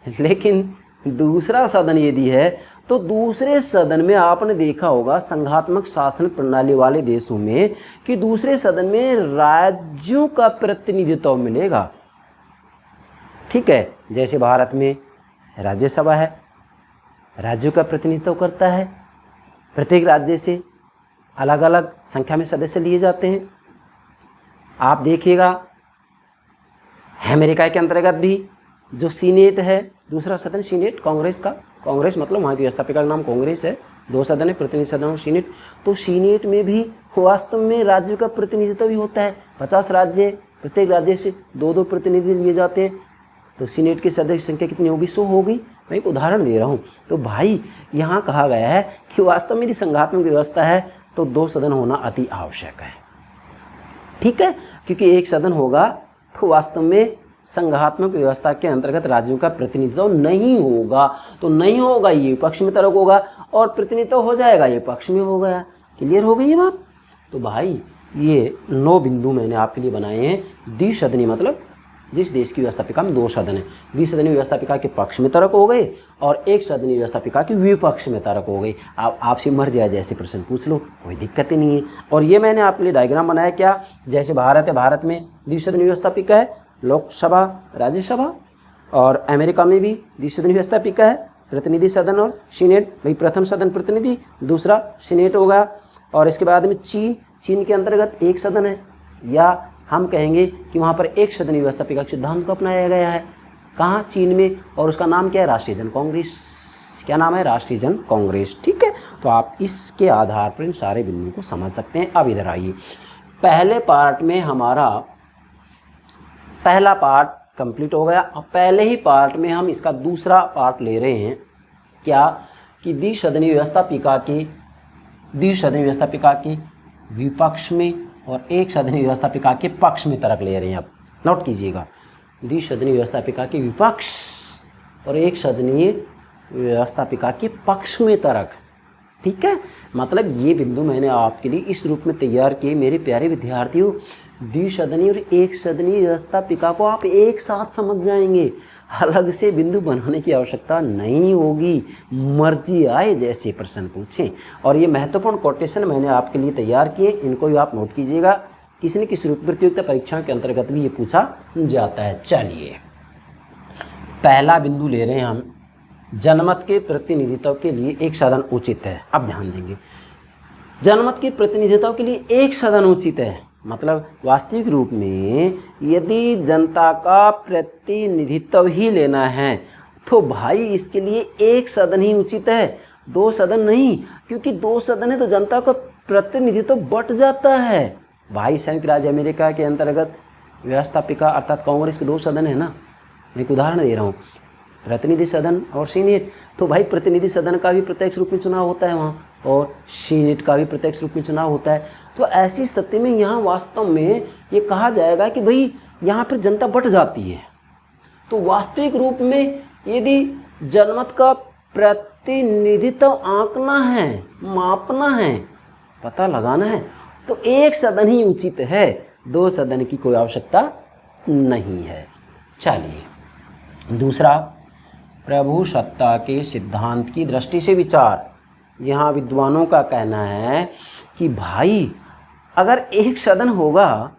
Speaker 1: लेकिन दूसरा सदन यदि है तो दूसरे सदन में आपने देखा होगा संघात्मक शासन प्रणाली वाले देशों में कि दूसरे सदन में राज्यों का प्रतिनिधित्व मिलेगा। ठीक है, जैसे भारत में राज्यसभा है, राज्यों का प्रतिनिधित्व करता है, प्रत्येक राज्य से अलग अलग संख्या में सदस्य लिए जाते हैं। आप देखिएगा अमेरिका के अंतर्गत भी जो सीनेट है, दूसरा सदन सीनेट कांग्रेस का, कांग्रेस मतलब वहाँ की व्यवस्थापिका का नाम कांग्रेस है, दो सदन है, प्रतिनिधि सदन सीनेट, तो सीनेट में भी वास्तव में राज्यों का प्रतिनिधित्व भी होता है। 50 राज्य, प्रत्येक राज्य से 2-2 प्रतिनिधि लिए जाते हैं, तो सीनेट की सदस्य संख्या कितनी होगी? 100 होगी। मैं एक उदाहरण दे रहा हूँ। तो भाई यहाँ कहा गया है कि वास्तव में यदि संघात्मक व्यवस्था है तो 2 सदन होना अति आवश्यक है। ठीक है, क्योंकि एक सदन होगा तो वास्तव में संघात्मक व्यवस्था के अंतर्गत राज्यों का प्रतिनिधित्व नहीं होगा, तो नहीं होगा ये पक्ष में तर्क होगा और प्रतिनिधित्व हो जाएगा ये पक्ष में हो गया। क्लियर हो गई ये बात? तो भाई ये 9 बिंदु मैंने आपके लिए बनाए हैं। द्विसदनी मतलब जिस देश की व्यवस्थापिका में 2 सदन है, द्विसदनीय व्यवस्थापिका के पक्ष में तर्क हो गए और एक सदनीय व्यवस्थापिका के विपक्ष में तर्क हो गई। आप आपसे मर्जी आए जैसे प्रश्न पूछ लो, कोई दिक्कत ही नहीं है। और ये मैंने आपके लिए डायग्राम बनाया क्या, जैसे भारत है, भारत में द्विसदनीय व्यवस्थापिका है, लोकसभा राज्यसभा, और अमेरिका में भी द्विसदनीय व्यवस्थापिका है, प्रतिनिधि सदन और सीनेट। भाई प्रथम सदन प्रतिनिधि, दूसरा सीनेट होगा। और इसके बाद में चीन के अंतर्गत एक सदन है, या हम कहेंगे कि वहाँ पर एक सदनीय व्यवस्थापिका के सिद्धांत को अपनाया गया है। कहाँ? चीन में। और उसका नाम क्या है? राष्ट्रीय जन कांग्रेस। क्या नाम है? राष्ट्रीय जन कांग्रेस। ठीक है, तो आप इसके आधार पर इन सारे बिंदुओं को समझ सकते हैं। अब इधर आइए, पहले पार्ट में हमारा पहला पार्ट कंप्लीट हो गया। अब पहले ही पार्ट में हम इसका दूसरा पार्ट ले रहे हैं, क्या कि द्विसदनीय व्यवस्थापिका के विपक्ष में और एक सदनीय व्यवस्थापिका के पक्ष में तर्क ले रहे हैं। अब नोट कीजिएगा, द्विसदनीय व्यवस्थापिका के विपक्ष और एक सदनीय व्यवस्थापिका के पक्ष में तर्क। ठीक है, मतलब ये बिंदु मैंने आपके लिए इस रूप में तैयार किए मेरे प्यारे विद्यार्थियों। द्विसदनीय और एक सदनीय व्यवस्थापिका को आप एक साथ समझ जाएंगे, अलग से बिंदु बनाने की आवश्यकता नहीं होगी, मर्जी आए जैसे प्रश्न पूछें। और ये महत्वपूर्ण कोटेशन मैंने आपके लिए तैयार किए, इनको भी आप नोट कीजिएगा, किसी न किसी रूप प्रतियोगिता परीक्षाओं के अंतर्गत भी ये पूछा जाता है। चलिए, पहला बिंदु ले रहे हैं हम, जनमत के प्रतिनिधित्व के लिए एक सदन उचित है। अब ध्यान देंगे, जनमत के प्रतिनिधित्व के लिए एक सदन उचित है, मतलब वास्तविक रूप में यदि जनता का प्रतिनिधित्व ही लेना है तो भाई इसके लिए एक सदन ही उचित है, 2 सदन नहीं। क्योंकि 2 सदन है तो जनता का प्रतिनिधित्व बट जाता है। भाई संयुक्त राज्य अमेरिका के अंतर्गत व्यवस्थापिका अर्थात कांग्रेस के 2 सदन है ना, मैं एक उदाहरण दे रहा हूँ, प्रतिनिधि सदन और सीनेट। तो भाई प्रतिनिधि सदन का भी प्रत्यक्ष रूप में चुनाव होता है वहाँ, और सीनेट का भी प्रत्यक्ष रूप में चुनाव होता है। तो ऐसी स्थिति में यहाँ वास्तव में ये कहा जाएगा कि भाई यहाँ पर जनता बट जाती है। तो वास्तविक रूप में यदि जनमत का प्रतिनिधित्व आंकना है, मापना है, पता लगाना है, तो एक सदन ही उचित है, 2 सदन की कोई आवश्यकता नहीं है। चलिए, दूसरा, प्रभु सत्ता के सिद्धांत की दृष्टि से विचार। यहाँ विद्वानों का कहना है कि भाई अगर एक सदन होगा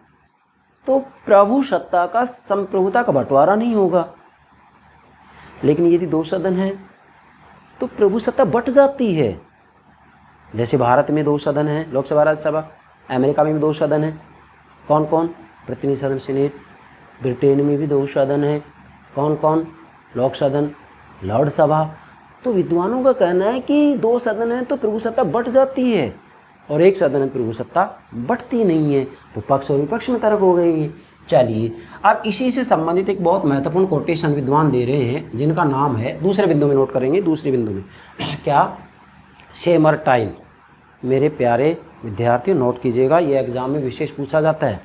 Speaker 1: तो प्रभु सत्ता का संप्रभुता का बंटवारा नहीं होगा, लेकिन यदि 2 सदन है तो प्रभु सत्ता बट जाती है। जैसे भारत में 2 सदन हैं, लोकसभा राज्यसभा, अमेरिका में भी 2 सदन हैं, कौन कौन? प्रतिनिधि सदन सीनेट। ब्रिटेन में भी 2 सदन हैं, कौन कौन? लोक सदन, लॉर्ड सभा। तो विद्वानों का कहना है कि 2 सदन है तो प्रभु सत्ता बट जाती है, और एक सदन है प्रभु सत्ता बटती नहीं है, तो पक्ष और विपक्ष में तर्क हो गई। चलिए, अब इसी से संबंधित एक बहुत महत्वपूर्ण कोटेशन विद्वान दे रहे हैं, जिनका नाम है, दूसरे बिंदु में नोट करेंगे, दूसरे बिंदु में क्या? शेमरटाइन। मेरे प्यारे विद्यार्थियों नोट कीजिएगा, ये एग्जाम में विशेष पूछा जाता है।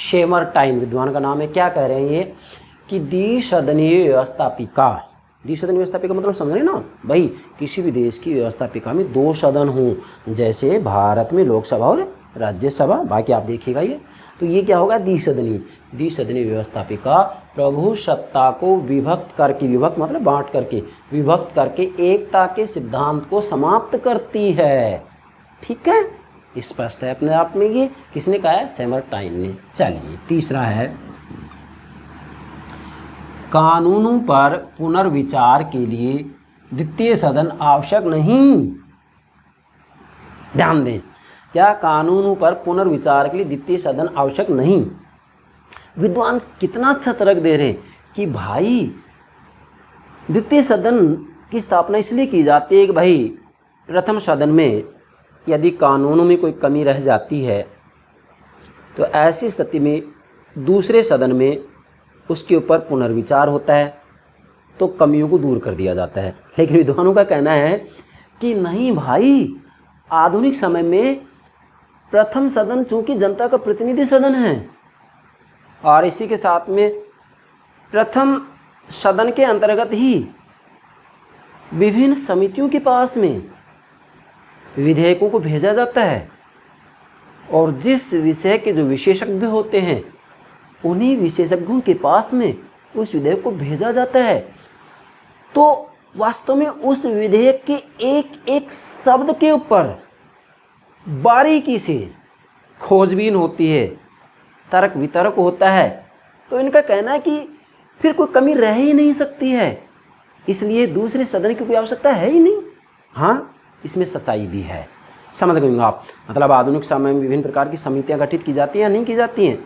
Speaker 1: शेमरटाइन विद्वान का नाम है। क्या कह रहे हैं ये कि द्विसदनीय व्यवस्थापिका, द्विसदनीय व्यवस्थापिका मतलब समझ रहे ना भाई, किसी भी देश की व्यवस्थापिका में 2 सदन हों, जैसे भारत में लोकसभा और राज्यसभा, बाकी आप देखिएगा ये, तो ये क्या होगा? द्विसदनीय व्यवस्थापिका प्रभु सत्ता को विभक्त करके, विभक्त मतलब बांट करके, विभक्त करके एकता के सिद्धांत को समाप्त करती है। ठीक है, स्पष्ट है अपने आप में। ये किसने कहा है? शेमरटाइन ने। चलिए, तीसरा है, कानूनों पर पुनर्विचार के लिए द्वितीय सदन आवश्यक नहीं। ध्यान दें, क्या? कानूनों पर पुनर्विचार के लिए द्वितीय सदन आवश्यक नहीं। विद्वान कितना अच्छा तर्क दे रहे कि भाई द्वितीय सदन की स्थापना इसलिए की जाती है कि भाई प्रथम सदन में यदि कानूनों में कोई कमी रह जाती है तो ऐसी स्थिति में दूसरे सदन में उसके ऊपर पुनर्विचार होता है, तो कमियों को दूर कर दिया जाता है। लेकिन विद्वानों का कहना है कि नहीं भाई, आधुनिक समय में प्रथम सदन चूंकि जनता का प्रतिनिधि सदन है, और इसी के साथ में प्रथम सदन के अंतर्गत ही विभिन्न समितियों के पास में विधेयकों को भेजा जाता है, और जिस विषय के जो विशेषज्ञ होते हैं उन्हीं विशेषज्ञों के पास में उस विधेयक को भेजा जाता है। तो वास्तव में उस विधेयक के एक एक शब्द के ऊपर बारीकी से खोजबीन होती है, तर्क वितर्क होता है। तो इनका कहना है कि फिर कोई कमी रह ही नहीं सकती है, इसलिए दूसरे सदन की कोई आवश्यकता है ही नहीं। हाँ, इसमें सच्चाई भी है, समझ गए आप। मतलब आधुनिक समय में विभिन्न प्रकार की समितियां गठित की जाती हैं या नहीं की जाती हैं,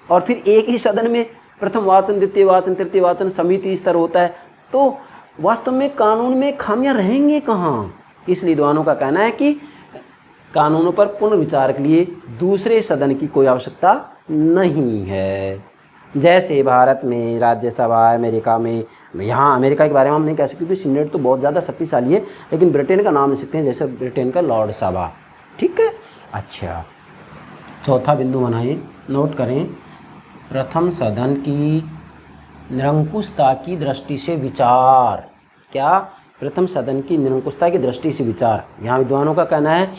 Speaker 1: और फिर एक ही सदन में प्रथम वाचन, द्वितीय वाचन, तृतीय वाचन, समिति स्तर होता है। तो वास्तव में कानून में खामियां रहेंगे कहाँ। इसलिए विद्वानों का कहना है कि कानूनों पर पुनर्विचार के लिए दूसरे सदन की कोई आवश्यकता नहीं है। जैसे भारत में राज्यसभा, अमेरिका में, यहाँ अमेरिका के बारे में हम नहीं कह सकते क्योंकि सीनेट तो बहुत ज़्यादा शक्तिशाली है, लेकिन ब्रिटेन का नाम ले सकते हैं, जैसे ब्रिटेन का लॉर्ड सभा। ठीक है। अच्छा, चौथा बिंदु बनाएं, नोट करें। प्रथम सदन की निरंकुशता की दृष्टि से विचार। क्या? प्रथम सदन की निरंकुशता की दृष्टि से विचार। यहाँ विद्वानों का कहना है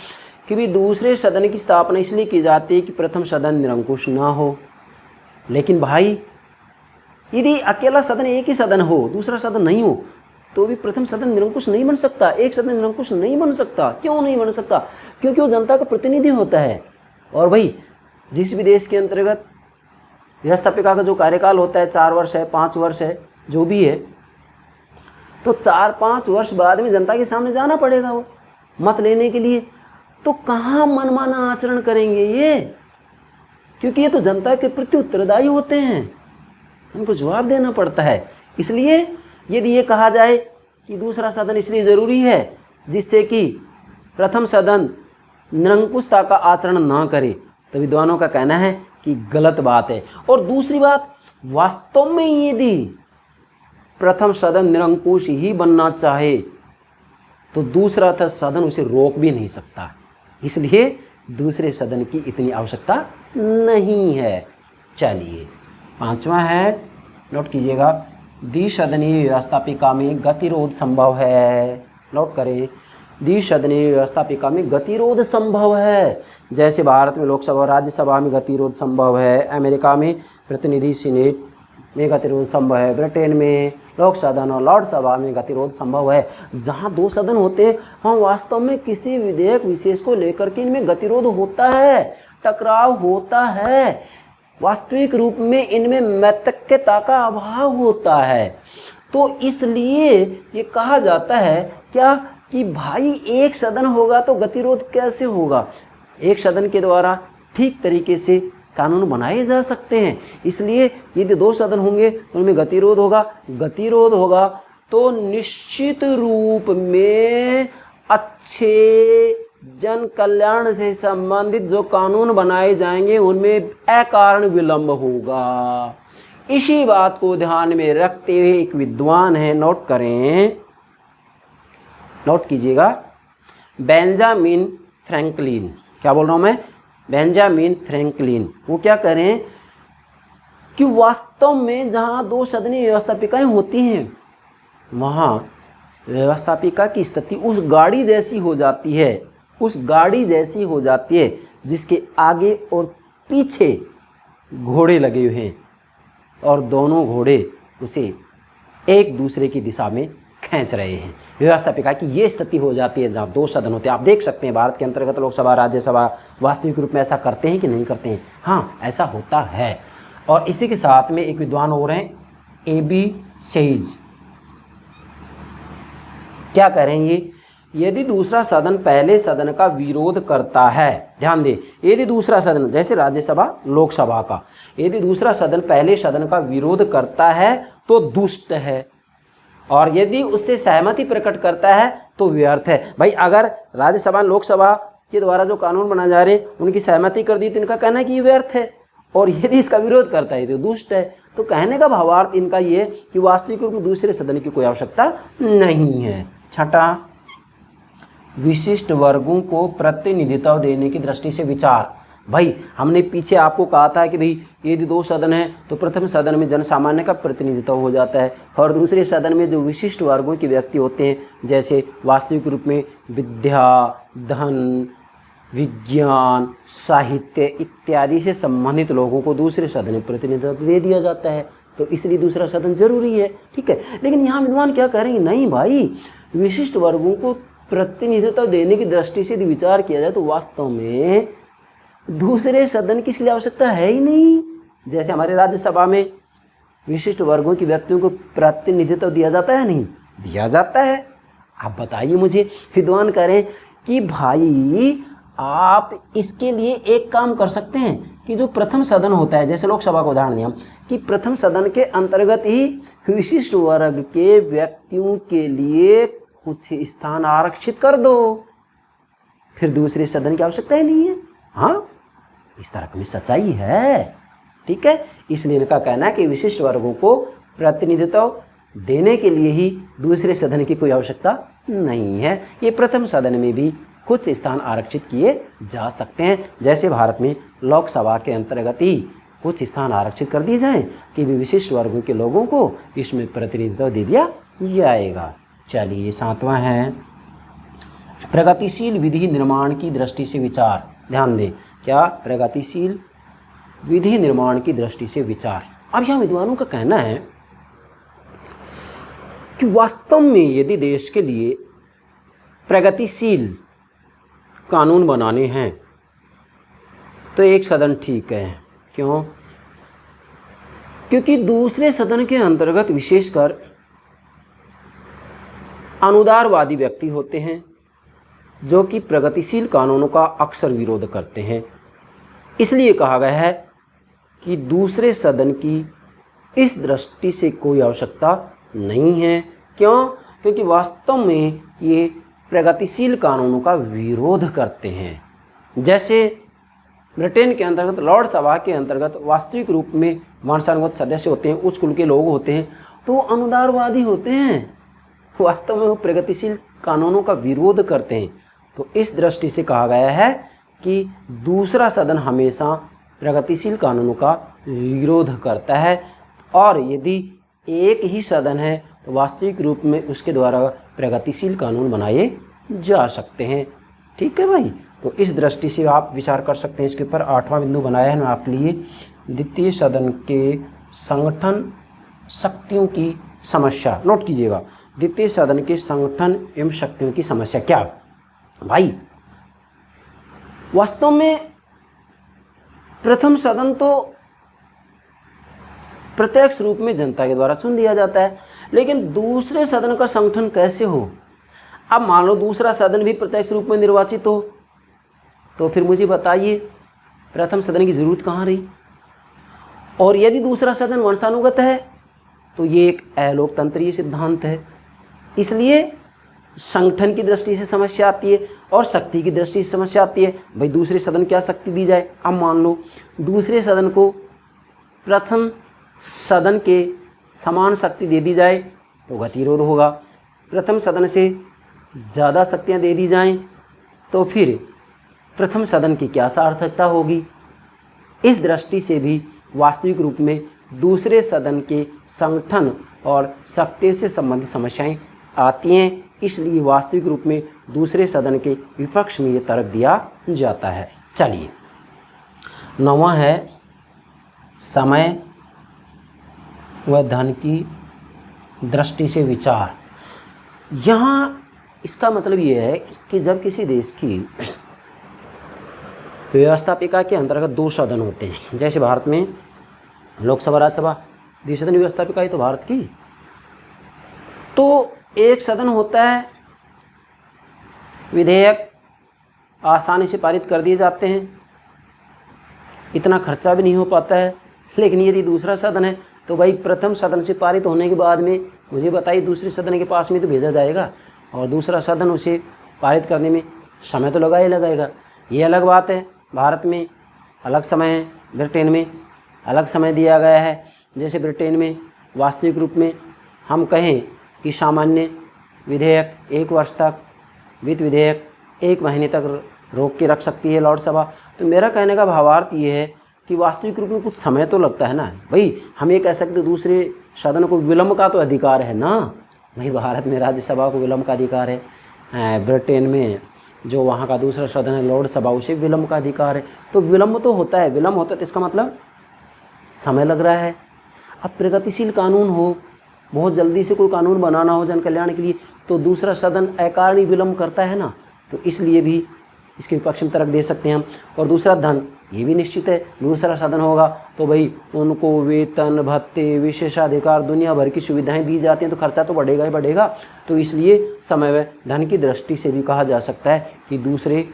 Speaker 1: कि भी दूसरे सदन की स्थापना इसलिए की जाती है कि प्रथम सदन निरंकुश ना हो। लेकिन भाई, यदि अकेला सदन, एक ही सदन हो, दूसरा सदन नहीं हो, तो भी प्रथम सदन निरंकुश नहीं बन सकता। एक सदन निरंकुश नहीं बन सकता। क्यों नहीं बन सकता? क्योंकि वो जनता का प्रतिनिधि होता है। और भाई, जिस भी देश के अंतर्गत व्यवस्थापिका का जो कार्यकाल होता है 4 वर्ष है, 5 वर्ष है, जो भी है, तो 4-5 वर्ष बाद में जनता के सामने जाना पड़ेगा वो मत लेने के लिए। तो कहाँ मनमाना आचरण करेंगे ये? क्योंकि ये तो जनता के प्रति उत्तरदायी होते हैं, उनको जवाब देना पड़ता है। इसलिए यदि ये कहा जाए कि दूसरा सदन इसलिए ज़रूरी है जिससे कि प्रथम सदन निरंकुशता का आचरण ना करे, तो विद्वानों का कहना है कि गलत बात है। और दूसरी बात, वास्तव में यदि प्रथम सदन निरंकुश ही बनना चाहे तो दूसरा सदन उसे रोक भी नहीं सकता। इसलिए दूसरे सदन की इतनी आवश्यकता नहीं है। चलिए, 5वां है, नोट कीजिएगा। द्विसदनीय व्यवस्थापिका में गतिरोध संभव है। नोट करें, द्विसदनीय व्यवस्थापिका में गतिरोध संभव है। जैसे भारत में लोकसभा और राज्यसभा में गतिरोध संभव है, अमेरिका में प्रतिनिधि सीनेट में गतिरोध संभव है, ब्रिटेन में लोक सदन और लॉर्ड सभा में गतिरोध संभव है। जहाँ 2 सदन होते हैं वहाँ वास्तव में किसी विधेयक विशेष को लेकर के इनमें गतिरोध होता है, टकराव होता है। वास्तविक रूप में इनमें मैत्रिकता का अभाव होता है। तो इसलिए ये कहा जाता है क्या कि भाई, एक सदन होगा तो गतिरोध कैसे होगा? एक सदन के द्वारा ठीक तरीके से कानून बनाए जा सकते हैं। इसलिए यदि 2 सदन होंगे तो उनमें गतिरोध होगा। गतिरोध होगा तो निश्चित रूप में अच्छे जन कल्याण से संबंधित जो कानून बनाए जाएंगे उनमें अकारण विलंब होगा। इसी बात को ध्यान में रखते हुए एक विद्वान है, नोट करें, नोट कीजिएगा, बेंजामिन फ्रैंकलिन। क्या बोल रहा हूँ मैं? Benjamin Franklin. वो क्या करें कि वास्तव में जहाँ 2 सदनीय व्यवस्थापिकाएं होती हैं वहाँ व्यवस्थापिका की स्थिति उस गाड़ी जैसी हो जाती है, उस गाड़ी जैसी हो जाती है जिसके आगे और पीछे घोड़े लगे हुए हैं और दोनों घोड़े उसे एक दूसरे की दिशा में खींच रहे हैं। व्यवस्थापिका की ये स्थिति हो जाती है जहाँ 2 सदन होते हैं। आप देख सकते हैं भारत के अंतर्गत लोकसभा, राज्यसभा वास्तविक रूप में ऐसा करते हैं कि नहीं करते हैं? हाँ, ऐसा होता है। और इसी के साथ में एक विद्वान और हैं, AB सेज। क्या करेंगे? यदि दूसरा सदन पहले सदन का विरोध करता है, ध्यान दें, यदि दूसरा सदन, जैसे राज्यसभा लोकसभा का, यदि दूसरा सदन पहले सदन का विरोध करता है तो दुष्ट है, और यदि उससे सहमति प्रकट करता है तो व्यर्थ है। भाई, अगर राज्यसभा लोकसभा के द्वारा जो कानून बनाए जा रहे हैं उनकी सहमति कर दी तो इनका कहना है कि ये व्यर्थ है, और यदि इसका विरोध करता है तो दुष्ट है। तो कहने का भावार्थ इनका ये कि वास्तविक रूप में दूसरे सदन की कोई आवश्यकता नहीं है। 6, विशिष्ट वर्गों को प्रतिनिधित्व देने की दृष्टि से विचार। भाई, हमने पीछे आपको कहा था कि भाई यदि 2 सदन है तो प्रथम सदन में जनसामान्य का प्रतिनिधित्व हो जाता है और दूसरे सदन में जो विशिष्ट वर्गों के व्यक्ति होते हैं, जैसे वास्तविक रूप में विद्या, धन, विज्ञान, साहित्य इत्यादि से संबंधित लोगों को दूसरे सदन में प्रतिनिधित्व दे दिया जाता है, तो इसलिए दूसरा सदन जरूरी है। ठीक है, लेकिन यहाँ विद्वान क्या कह रहे हैं, नहीं भाई, विशिष्ट वर्गों को प्रतिनिधित्व देने की दृष्टि से यदि विचार किया जाए तो वास्तव में दूसरे सदन की इसके लिए आवश्यकता है ही नहीं। जैसे हमारे राज्यसभा में विशिष्ट वर्गों की व्यक्तियों को प्रतिनिधित्व दिया जाता है, नहीं दिया जाता है। आप बताइए मुझे, विद्वान कह रहे हैं कि भाई आप इसके लिए एक काम कर सकते हैं कि जो प्रथम सदन होता है, जैसे लोकसभा का उदाहरण दिया कि प्रथम सदन के अंतर्गत ही विशिष्ट वर्ग के व्यक्तियों के लिए कुछ स्थान आरक्षित कर दो, फिर दूसरे सदन की आवश्यकता ही नहीं है। हाँ, इस तरह की सच्चाई है। ठीक है, इसलिए इनका कहना है कि विशिष्ट वर्गों को प्रतिनिधित्व देने के लिए ही दूसरे सदन की कोई आवश्यकता नहीं है। ये प्रथम सदन में भी कुछ स्थान आरक्षित किए जा सकते हैं, जैसे भारत में लोकसभा के अंतर्गत ही कुछ स्थान आरक्षित कर दिए जाएं कि भी विशिष्ट वर्गों के लोगों को इसमें प्रतिनिधित्व दे दिया जाएगा। चलिए, 7वां है प्रगतिशील विधि निर्माण की दृष्टि से विचार। ध्यान दें, क्या? प्रगतिशील विधि निर्माण की दृष्टि से विचार। अब यहाँ विद्वानों का कहना है कि वास्तव में यदि देश के लिए प्रगतिशील कानून बनाने हैं तो एक सदन ठीक है। क्यों? क्योंकि दूसरे सदन के अंतर्गत विशेषकर अनुदारवादी व्यक्ति होते हैं जो कि प्रगतिशील कानूनों का अक्सर विरोध करते हैं। इसलिए कहा गया है कि दूसरे सदन की इस दृष्टि से कोई आवश्यकता नहीं है। क्यों? क्योंकि वास्तव में ये प्रगतिशील कानूनों का विरोध करते हैं। जैसे ब्रिटेन के अंतर्गत लॉर्ड सभा के अंतर्गत वास्तविक रूप में वंशानुगत सदस्य होते हैं, उच्च कुल के लोग होते हैं, तो अनुदारवादी होते हैं, वास्तव में वो प्रगतिशील कानूनों का विरोध करते हैं। तो इस दृष्टि से कहा गया है कि दूसरा सदन हमेशा प्रगतिशील कानूनों का विरोध करता है, और यदि एक ही सदन है तो वास्तविक रूप में उसके द्वारा प्रगतिशील कानून बनाए जा सकते हैं। ठीक है भाई, तो इस दृष्टि से आप विचार कर सकते हैं इसके ऊपर। 8वां बिंदु बनाया है मैं आपके लिए, द्वितीय सदन के संगठन शक्तियों की समस्या। नोट कीजिएगा, द्वितीय सदन के संगठन एवं शक्तियों की समस्या। क्या भाई? वास्तव में प्रथम सदन तो प्रत्यक्ष रूप में जनता के द्वारा चुन दिया जाता है, लेकिन दूसरे सदन का संगठन कैसे हो? अब मान लो दूसरा सदन भी प्रत्यक्ष रूप में निर्वाचित हो, तो फिर मुझे बताइए प्रथम सदन की जरूरत कहाँ रही? और यदि दूसरा सदन वंशानुगत है तो ये एक अलोकतंत्रीय सिद्धांत है, इसलिए संगठन की दृष्टि से समस्या आती है और शक्ति की दृष्टि से समस्या आती है। भाई दूसरे सदन क्या शक्ति दी जाए? अब मान लो दूसरे सदन को प्रथम सदन के समान शक्ति दे दी जाए तो गतिरोध होगा, प्रथम सदन से ज़्यादा शक्तियाँ दे दी जाएं तो फिर प्रथम सदन की क्या सार्थकता होगी? इस दृष्टि से भी वास्तविक रूप में दूसरे सदन के संगठन और शक्ति से संबंधित समस्याएं आती हैं, इसलिए वास्तविक रूप में दूसरे सदन के विपक्ष में ये तर्क दिया जाता है। चलिए, 9वां है समय व धन की दृष्टि से विचार। यहाँ इसका मतलब ये है कि जब किसी देश की व्यवस्थापिका के अंतर्गत 2 सदन होते हैं, जैसे भारत में लोकसभा राज्यसभा, द्विसदन व्यवस्थापिका ही तो भारत की, तो एक सदन होता है, विधेयक आसानी से पारित कर दिए जाते हैं, इतना खर्चा भी नहीं हो पाता है। लेकिन यदि दूसरा सदन है तो भाई प्रथम सदन से पारित होने के बाद में मुझे बताइए दूसरे सदन के पास में तो भेजा जाएगा, और दूसरा सदन उसे पारित करने में समय तो लगा ही लगाएगा। ये अलग बात है, भारत में अलग समय है, ब्रिटेन में अलग समय दिया गया है। जैसे ब्रिटेन में वास्तविक रूप में हम कहें कि सामान्य विधेयक 1 वर्ष तक, वित्त विधेयक 1 महीने तक रोक के रख सकती है लॉर्ड सभा। तो मेरा कहने का भावार्थ ये है कि वास्तविक रूप में कुछ समय तो लगता है ना भाई। हम ये कह सकते दूसरे सदन को विलम्ब का तो अधिकार है ना भाई, भारत में राज्यसभा को विलम्ब का अधिकार है, ब्रिटेन में जो वहाँ का दूसरा सदन है लोक सभा, उसे विलंब का अधिकार है। तो विलंब तो होता है, विलंब होता है तो इसका मतलब समय लग रहा है। अब प्रगतिशील कानून हो, बहुत जल्दी से कोई कानून बनाना हो जन कल्याण के लिए, तो दूसरा सदन अकारणीय विलंब करता है ना, तो इसलिए भी इसके विपक्ष में तर्क दे सकते हैं हम। और दूसरा धन, ये भी निश्चित है, दूसरा सदन होगा तो भाई उनको वेतन भत्ते विशेषाधिकार दुनिया भर की सुविधाएं दी जाती हैं, तो खर्चा तो बढ़ेगा ही बढ़ेगा। तो इसलिए समय व धन की दृष्टि से भी कहा जा सकता है कि दूसरे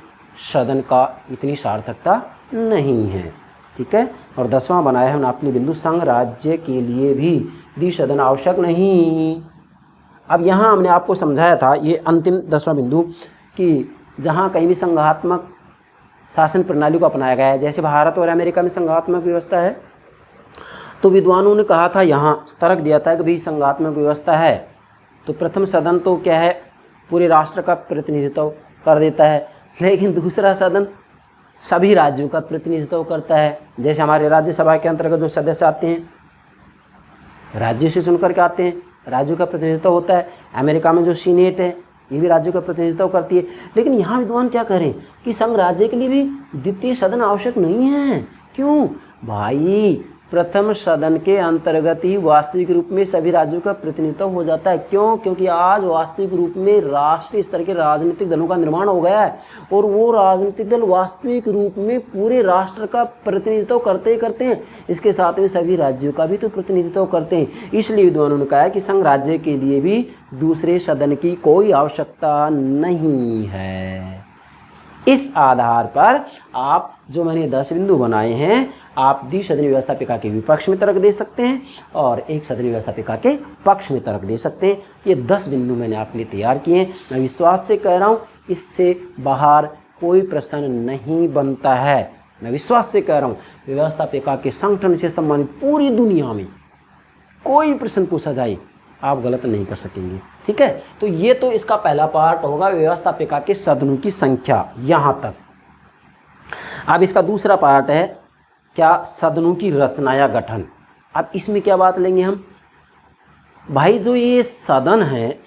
Speaker 1: सदन का इतनी सार्थकता नहीं है। ठीक है। और 10वां बनाया है नापनीय बिंदु, संघ राज्य के लिए भी द्विसदन आवश्यक नहीं। अब यहाँ हमने आपको समझाया था ये अंतिम 10वां बिंदु कि जहाँ कहीं भी संघात्मक शासन प्रणाली को अपनाया गया है, जैसे भारत और अमेरिका में संघात्मक व्यवस्था है, तो विद्वानों ने कहा था, यहाँ तर्क दिया था कि भाई संघात्मक व्यवस्था है तो प्रथम सदन तो क्या है, पूरे राष्ट्र का प्रतिनिधित्व कर देता है, लेकिन दूसरा सदन सभी राज्यों का प्रतिनिधित्व करता है। जैसे हमारे राज्यसभा के अंतर्गत जो सदस्य आते हैं राज्य से चुन करके आते हैं, राज्यों का प्रतिनिधित्व होता है। अमेरिका में जो सीनेट है ये भी राज्यों का प्रतिनिधित्व करती है। लेकिन यहाँ विद्वान क्या करें कि संघ राज्य के लिए भी द्वितीय सदन आवश्यक नहीं है। क्यों भाई, प्रथम सदन के अंतर्गत ही वास्तविक रूप में सभी राज्यों का प्रतिनिधित्व हो जाता है। क्यों? क्योंकि आज वास्तविक रूप में राष्ट्रीय स्तर के राजनीतिक दलों का निर्माण हो गया है और वो राजनीतिक दल वास्तविक रूप में पूरे राष्ट्र का प्रतिनिधित्व करते ही करते हैं, इसके साथ में सभी राज्यों का भी तो प्रतिनिधित्व करते हैं। इसलिए विद्वानों ने कहा है कि संघ राज्य के लिए भी दूसरे सदन की कोई आवश्यकता नहीं है। इस आधार पर आप जो मैंने 10 बिंदु बनाए हैं, आप द्विसदनीय व्यवस्थापिका के विपक्ष में तर्क दे सकते हैं और एक सदनीय व्यवस्थापिका के पक्ष में तर्क दे सकते हैं। ये 10 बिंदु मैंने आपके लिए तैयार किए हैं। मैं विश्वास से कह रहा हूँ इससे बाहर कोई प्रश्न नहीं बनता है। मैं विश्वास से कह रहा हूँ व्यवस्थापिका के संगठन से संबंधित पूरी दुनिया में कोई प्रश्न पूछा जाए आप गलत नहीं कर सकेंगे। ठीक है। तो ये तो इसका पहला पार्ट होगा, व्यवस्थापिका के सदनों की संख्या यहाँ तक। अब इसका दूसरा पार्ट है क्या, सदनों की रचना या गठन। अब इसमें क्या बात लेंगे हम भाई, जो ये सदन है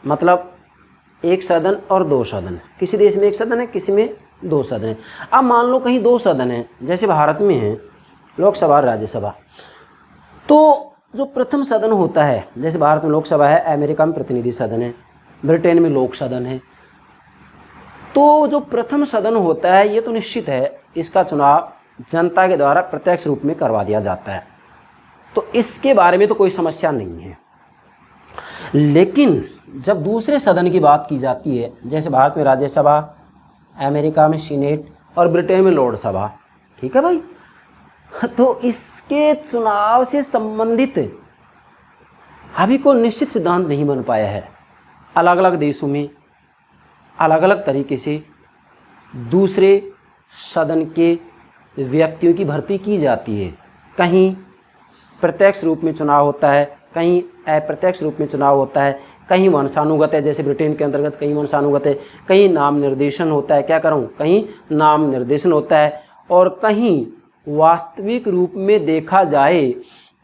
Speaker 1: मतलब एक सदन और 2 सदन, किसी देश में 1 सदन है, किसी में 2 सदन है। अब मान लो कहीं 2 सदन है, जैसे भारत में है लोकसभा और राज्यसभा, तो जो प्रथम सदन होता है, जैसे भारत में लोकसभा है, अमेरिका में प्रतिनिधि सदन है, ब्रिटेन में लोक सदन है, तो जो प्रथम सदन होता है ये तो निश्चित है इसका चुनाव जनता के द्वारा प्रत्यक्ष रूप में करवा दिया जाता है, तो इसके बारे में तो कोई समस्या नहीं है। लेकिन जब दूसरे सदन की बात की जाती है, जैसे भारत में राज्यसभा, अमेरिका में सीनेट और ब्रिटेन में लोकसभा, ठीक है भाई, तो इसके चुनाव से संबंधित अभी कोई निश्चित सिद्धांत नहीं बन पाया है। अलग अलग देशों में अलग अलग तरीके से दूसरे सदन के व्यक्तियों की भर्ती की जाती है। कहीं प्रत्यक्ष रूप में चुनाव होता है, कहीं अप्रत्यक्ष रूप में चुनाव होता है, कहीं वंशानुगत है, जैसे ब्रिटेन के अंतर्गत कहीं वंशानुगत है, कहीं नाम निर्देशन होता है, क्या करूं, कहीं नाम निर्देशन होता है, और कहीं वास्तविक रूप में देखा जाए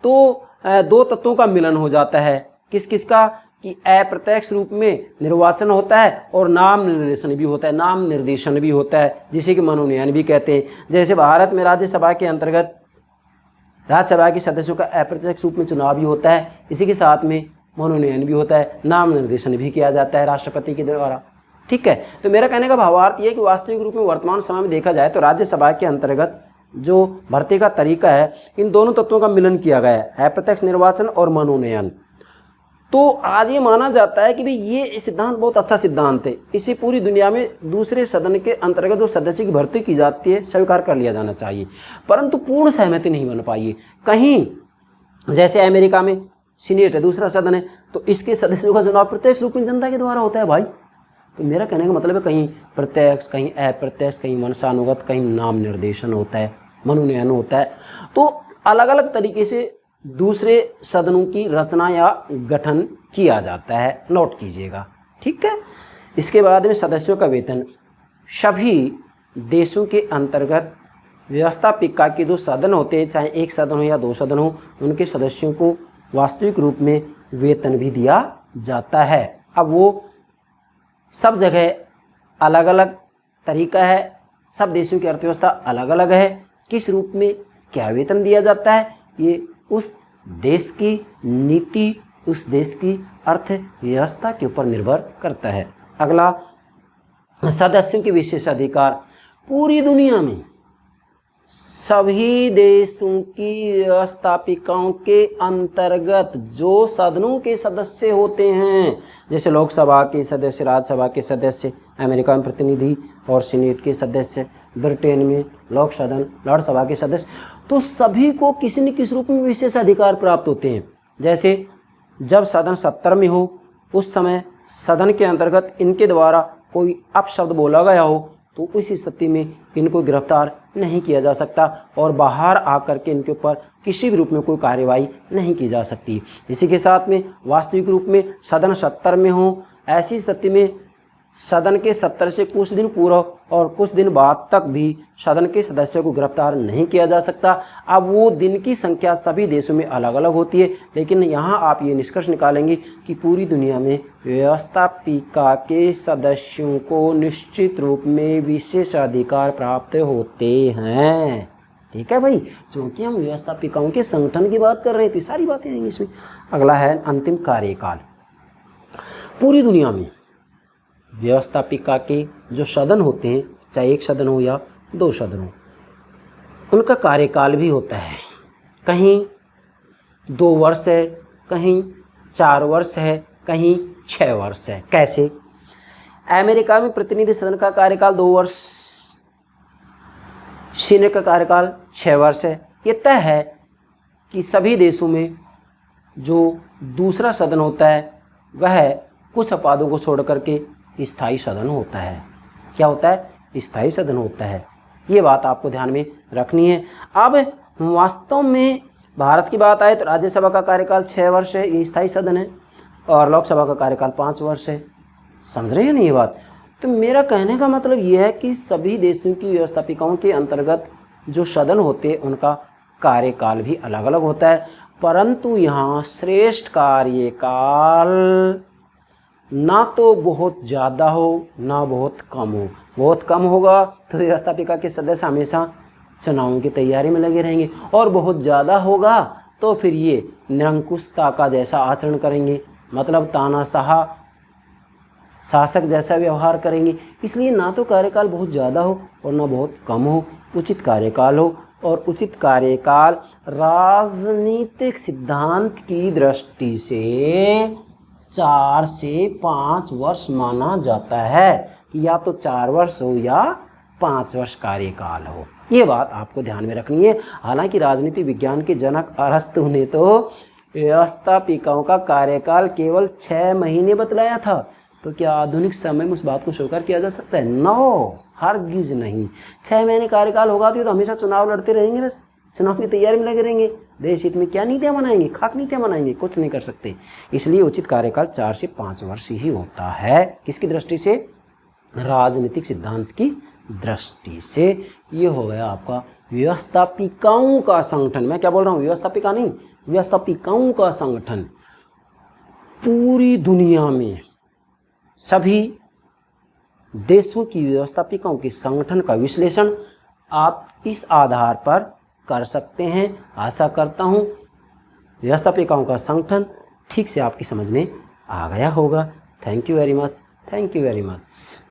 Speaker 1: तो 2 तत्वों का मिलन हो जाता है। किस किस का, कि अप्रत्यक्ष रूप में निर्वाचन होता है और नाम निर्देशन भी होता है, नाम निर्देशन भी होता है जिसे कि मनोनयन भी कहते हैं। जैसे भारत में राज्यसभा के अंतर्गत राज्यसभा के सदस्यों का अप्रत्यक्ष रूप में चुनाव भी होता है, इसी के साथ में मनोनयन भी होता है, नाम निर्देशन भी किया जाता है राष्ट्रपति के द्वारा। ठीक है। तो मेरा कहने का भावार्थ ये है कि वास्तविक रूप में वर्तमान समय में देखा जाए तो राज्यसभा के अंतर्गत जो भर्ती का तरीका है, इन दोनों तत्वों का मिलन किया गया है, अप्रत्यक्ष निर्वाचन और मनोनयन। तो आज ये माना जाता है कि भाई ये सिद्धांत बहुत अच्छा सिद्धांत है, इसे पूरी दुनिया में दूसरे सदन के अंतर्गत जो सदस्य की भर्ती की जाती है स्वीकार कर लिया जाना चाहिए, परंतु पूर्ण सहमति नहीं बन पाई है। कहीं जैसे अमेरिका में सीनेट है, दूसरा सदन है, तो इसके सदस्यों का चुनाव प्रत्यक्ष रूप में जनता के द्वारा होता है भाई। तो मेरा कहने का मतलब है कहीं प्रत्यक्ष, कहीं अप्रत्यक्ष, कहीं वंशानुगत, कहीं नाम निर्देशन होता है, मनोनयन होता है। तो अलग अलग तरीके से दूसरे सदनों की रचना या गठन किया जाता है, नोट कीजिएगा। ठीक है। इसके बाद में सदस्यों का वेतन। सभी देशों के अंतर्गत व्यवस्थापिका के जो सदन होते हैं, चाहे 1 सदन हो या 2 सदन हो, उनके सदस्यों को वास्तविक रूप में वेतन भी दिया जाता है। अब वो सब जगह अलग अलग तरीका है, सब देशों की अर्थव्यवस्था अलग अलग है, किस रूप में क्या वेतन दिया जाता है ये उस देश की नीति, उस देश की अर्थव्यवस्था के ऊपर निर्भर करता है। अगला, सदस्यों के विशेषाधिकार। पूरी दुनिया में सभी देशों की व्यवस्थापिकाओं के अंतर्गत जो सदनों के सदस्य होते हैं, जैसे लोकसभा के सदस्य, राज्यसभा के सदस्य, अमेरिका में प्रतिनिधि और सीनेट के सदस्य, ब्रिटेन में लोक सदन, लॉर्ड सभा के सदस्य, तो सभी को किसी न किसी रूप में विशेषाधिकार प्राप्त होते हैं। जैसे जब सदन 70 में हो उस समय सदन के अंतर्गत इनके द्वारा कोई अपशब्द बोला गया हो तो उस स्थिति में इनको गिरफ्तार नहीं किया जा सकता और बाहर आकर के इनके ऊपर किसी भी रूप में कोई कार्रवाई नहीं की जा सकती। इसी के साथ में वास्तविक रूप में सदन 70 में हो, ऐसी स्थिति में सदन के 70 से कुछ दिन पूर्व और कुछ दिन बाद तक भी सदन के सदस्य को गिरफ्तार नहीं किया जा सकता। अब वो दिन की संख्या सभी देशों में अलग अलग होती है, लेकिन यहाँ आप ये निष्कर्ष निकालेंगे कि पूरी दुनिया में व्यवस्थापिका के सदस्यों को निश्चित रूप में विशेषाधिकार प्राप्त होते हैं। ठीक है भाई, क्योंकि हम व्यवस्थापिकाओं के संगठन की बात कर रहे थे, सारी बातें आएंगी इसमें। अगला है अंतिम कार्यकाल। पूरी दुनिया में व्यवस्थापिका के जो सदन होते हैं, चाहे एक सदन हो या 2 सदन हो, उनका कार्यकाल भी होता है। कहीं 2 वर्ष है, कहीं 4 वर्ष है, कहीं 6 वर्ष है। कैसे? अमेरिका में प्रतिनिधि सदन का कार्यकाल 2 वर्ष, सीनेट का कार्यकाल 6 वर्ष है। ये तय है कि सभी देशों में जो दूसरा सदन होता है वह कुछ अपवादों को छोड़ करके स्थायी सदन होता है। क्या होता है? स्थायी सदन होता है। ये बात आपको ध्यान में रखनी है। अब वास्तव में भारत की बात आए तो राज्यसभा का कार्यकाल 6 वर्ष है, ये स्थायी सदन है, और लोकसभा का कार्यकाल 5 वर्ष है। समझ रहे हैं नहीं ये बात? तो मेरा कहने का मतलब ये है कि सभी देशों की व्यवस्थापिकाओं के अंतर्गत जो सदन होते हैं उनका कार्यकाल भी अलग अलग होता है, परंतु यहाँ श्रेष्ठ कार्यकाल ना तो बहुत ज़्यादा हो ना बहुत कम हो। बहुत कम होगा तो व्यवस्थापिका के सदस्य हमेशा चुनावों की तैयारी में लगे रहेंगे, और बहुत ज़्यादा होगा तो फिर ये निरंकुशता का जैसा आचरण करेंगे, मतलब तानाशाह शासक जैसा व्यवहार करेंगे। इसलिए ना तो कार्यकाल बहुत ज़्यादा हो और ना बहुत कम हो, उचित कार्यकाल हो। और उचित कार्यकाल राजनीतिक सिद्धांत की दृष्टि से 4 से 5 वर्ष माना जाता है कि या तो 4 वर्ष हो या 5 वर्ष कार्यकाल हो। ये बात आपको ध्यान में रखनी है। हालांकि राजनीति विज्ञान के जनक अरस्तु ने तो व्यवस्थापिकाओं का कार्यकाल केवल 6 महीने बतलाया था, तो क्या आधुनिक समय में उस बात को स्वीकार किया जा सकता है? नो, हरगिज नहीं। 6 महीने कार्यकाल होगा तो हमेशा चुनाव लड़ते रहेंगे, बस चुनाव की तैयारी में लगे रहेंगे। देश हित में क्या नीतियाँ बनाएंगे? खाक नीतियाँ बनाएंगे, कुछ नहीं कर सकते। इसलिए उचित कार्यकाल 4 से 5 वर्ष ही होता है। किसकी दृष्टि से? राजनीतिक सिद्धांत की दृष्टि से। ये हो गया आपका व्यवस्थापिकाओं का संगठन। मैं क्या बोल रहा हूँ? व्यवस्थापिका नहीं, व्यवस्थापिकाओं का संगठन। पूरी दुनिया में सभी देशों की व्यवस्थापिकाओं के संगठन का विश्लेषण आप इस आधार पर कर सकते हैं। आशा करता हूँ व्यवस्थापिकाओं का संगठन ठीक से आपकी समझ में आ गया होगा। Thank you very much. Thank you very much.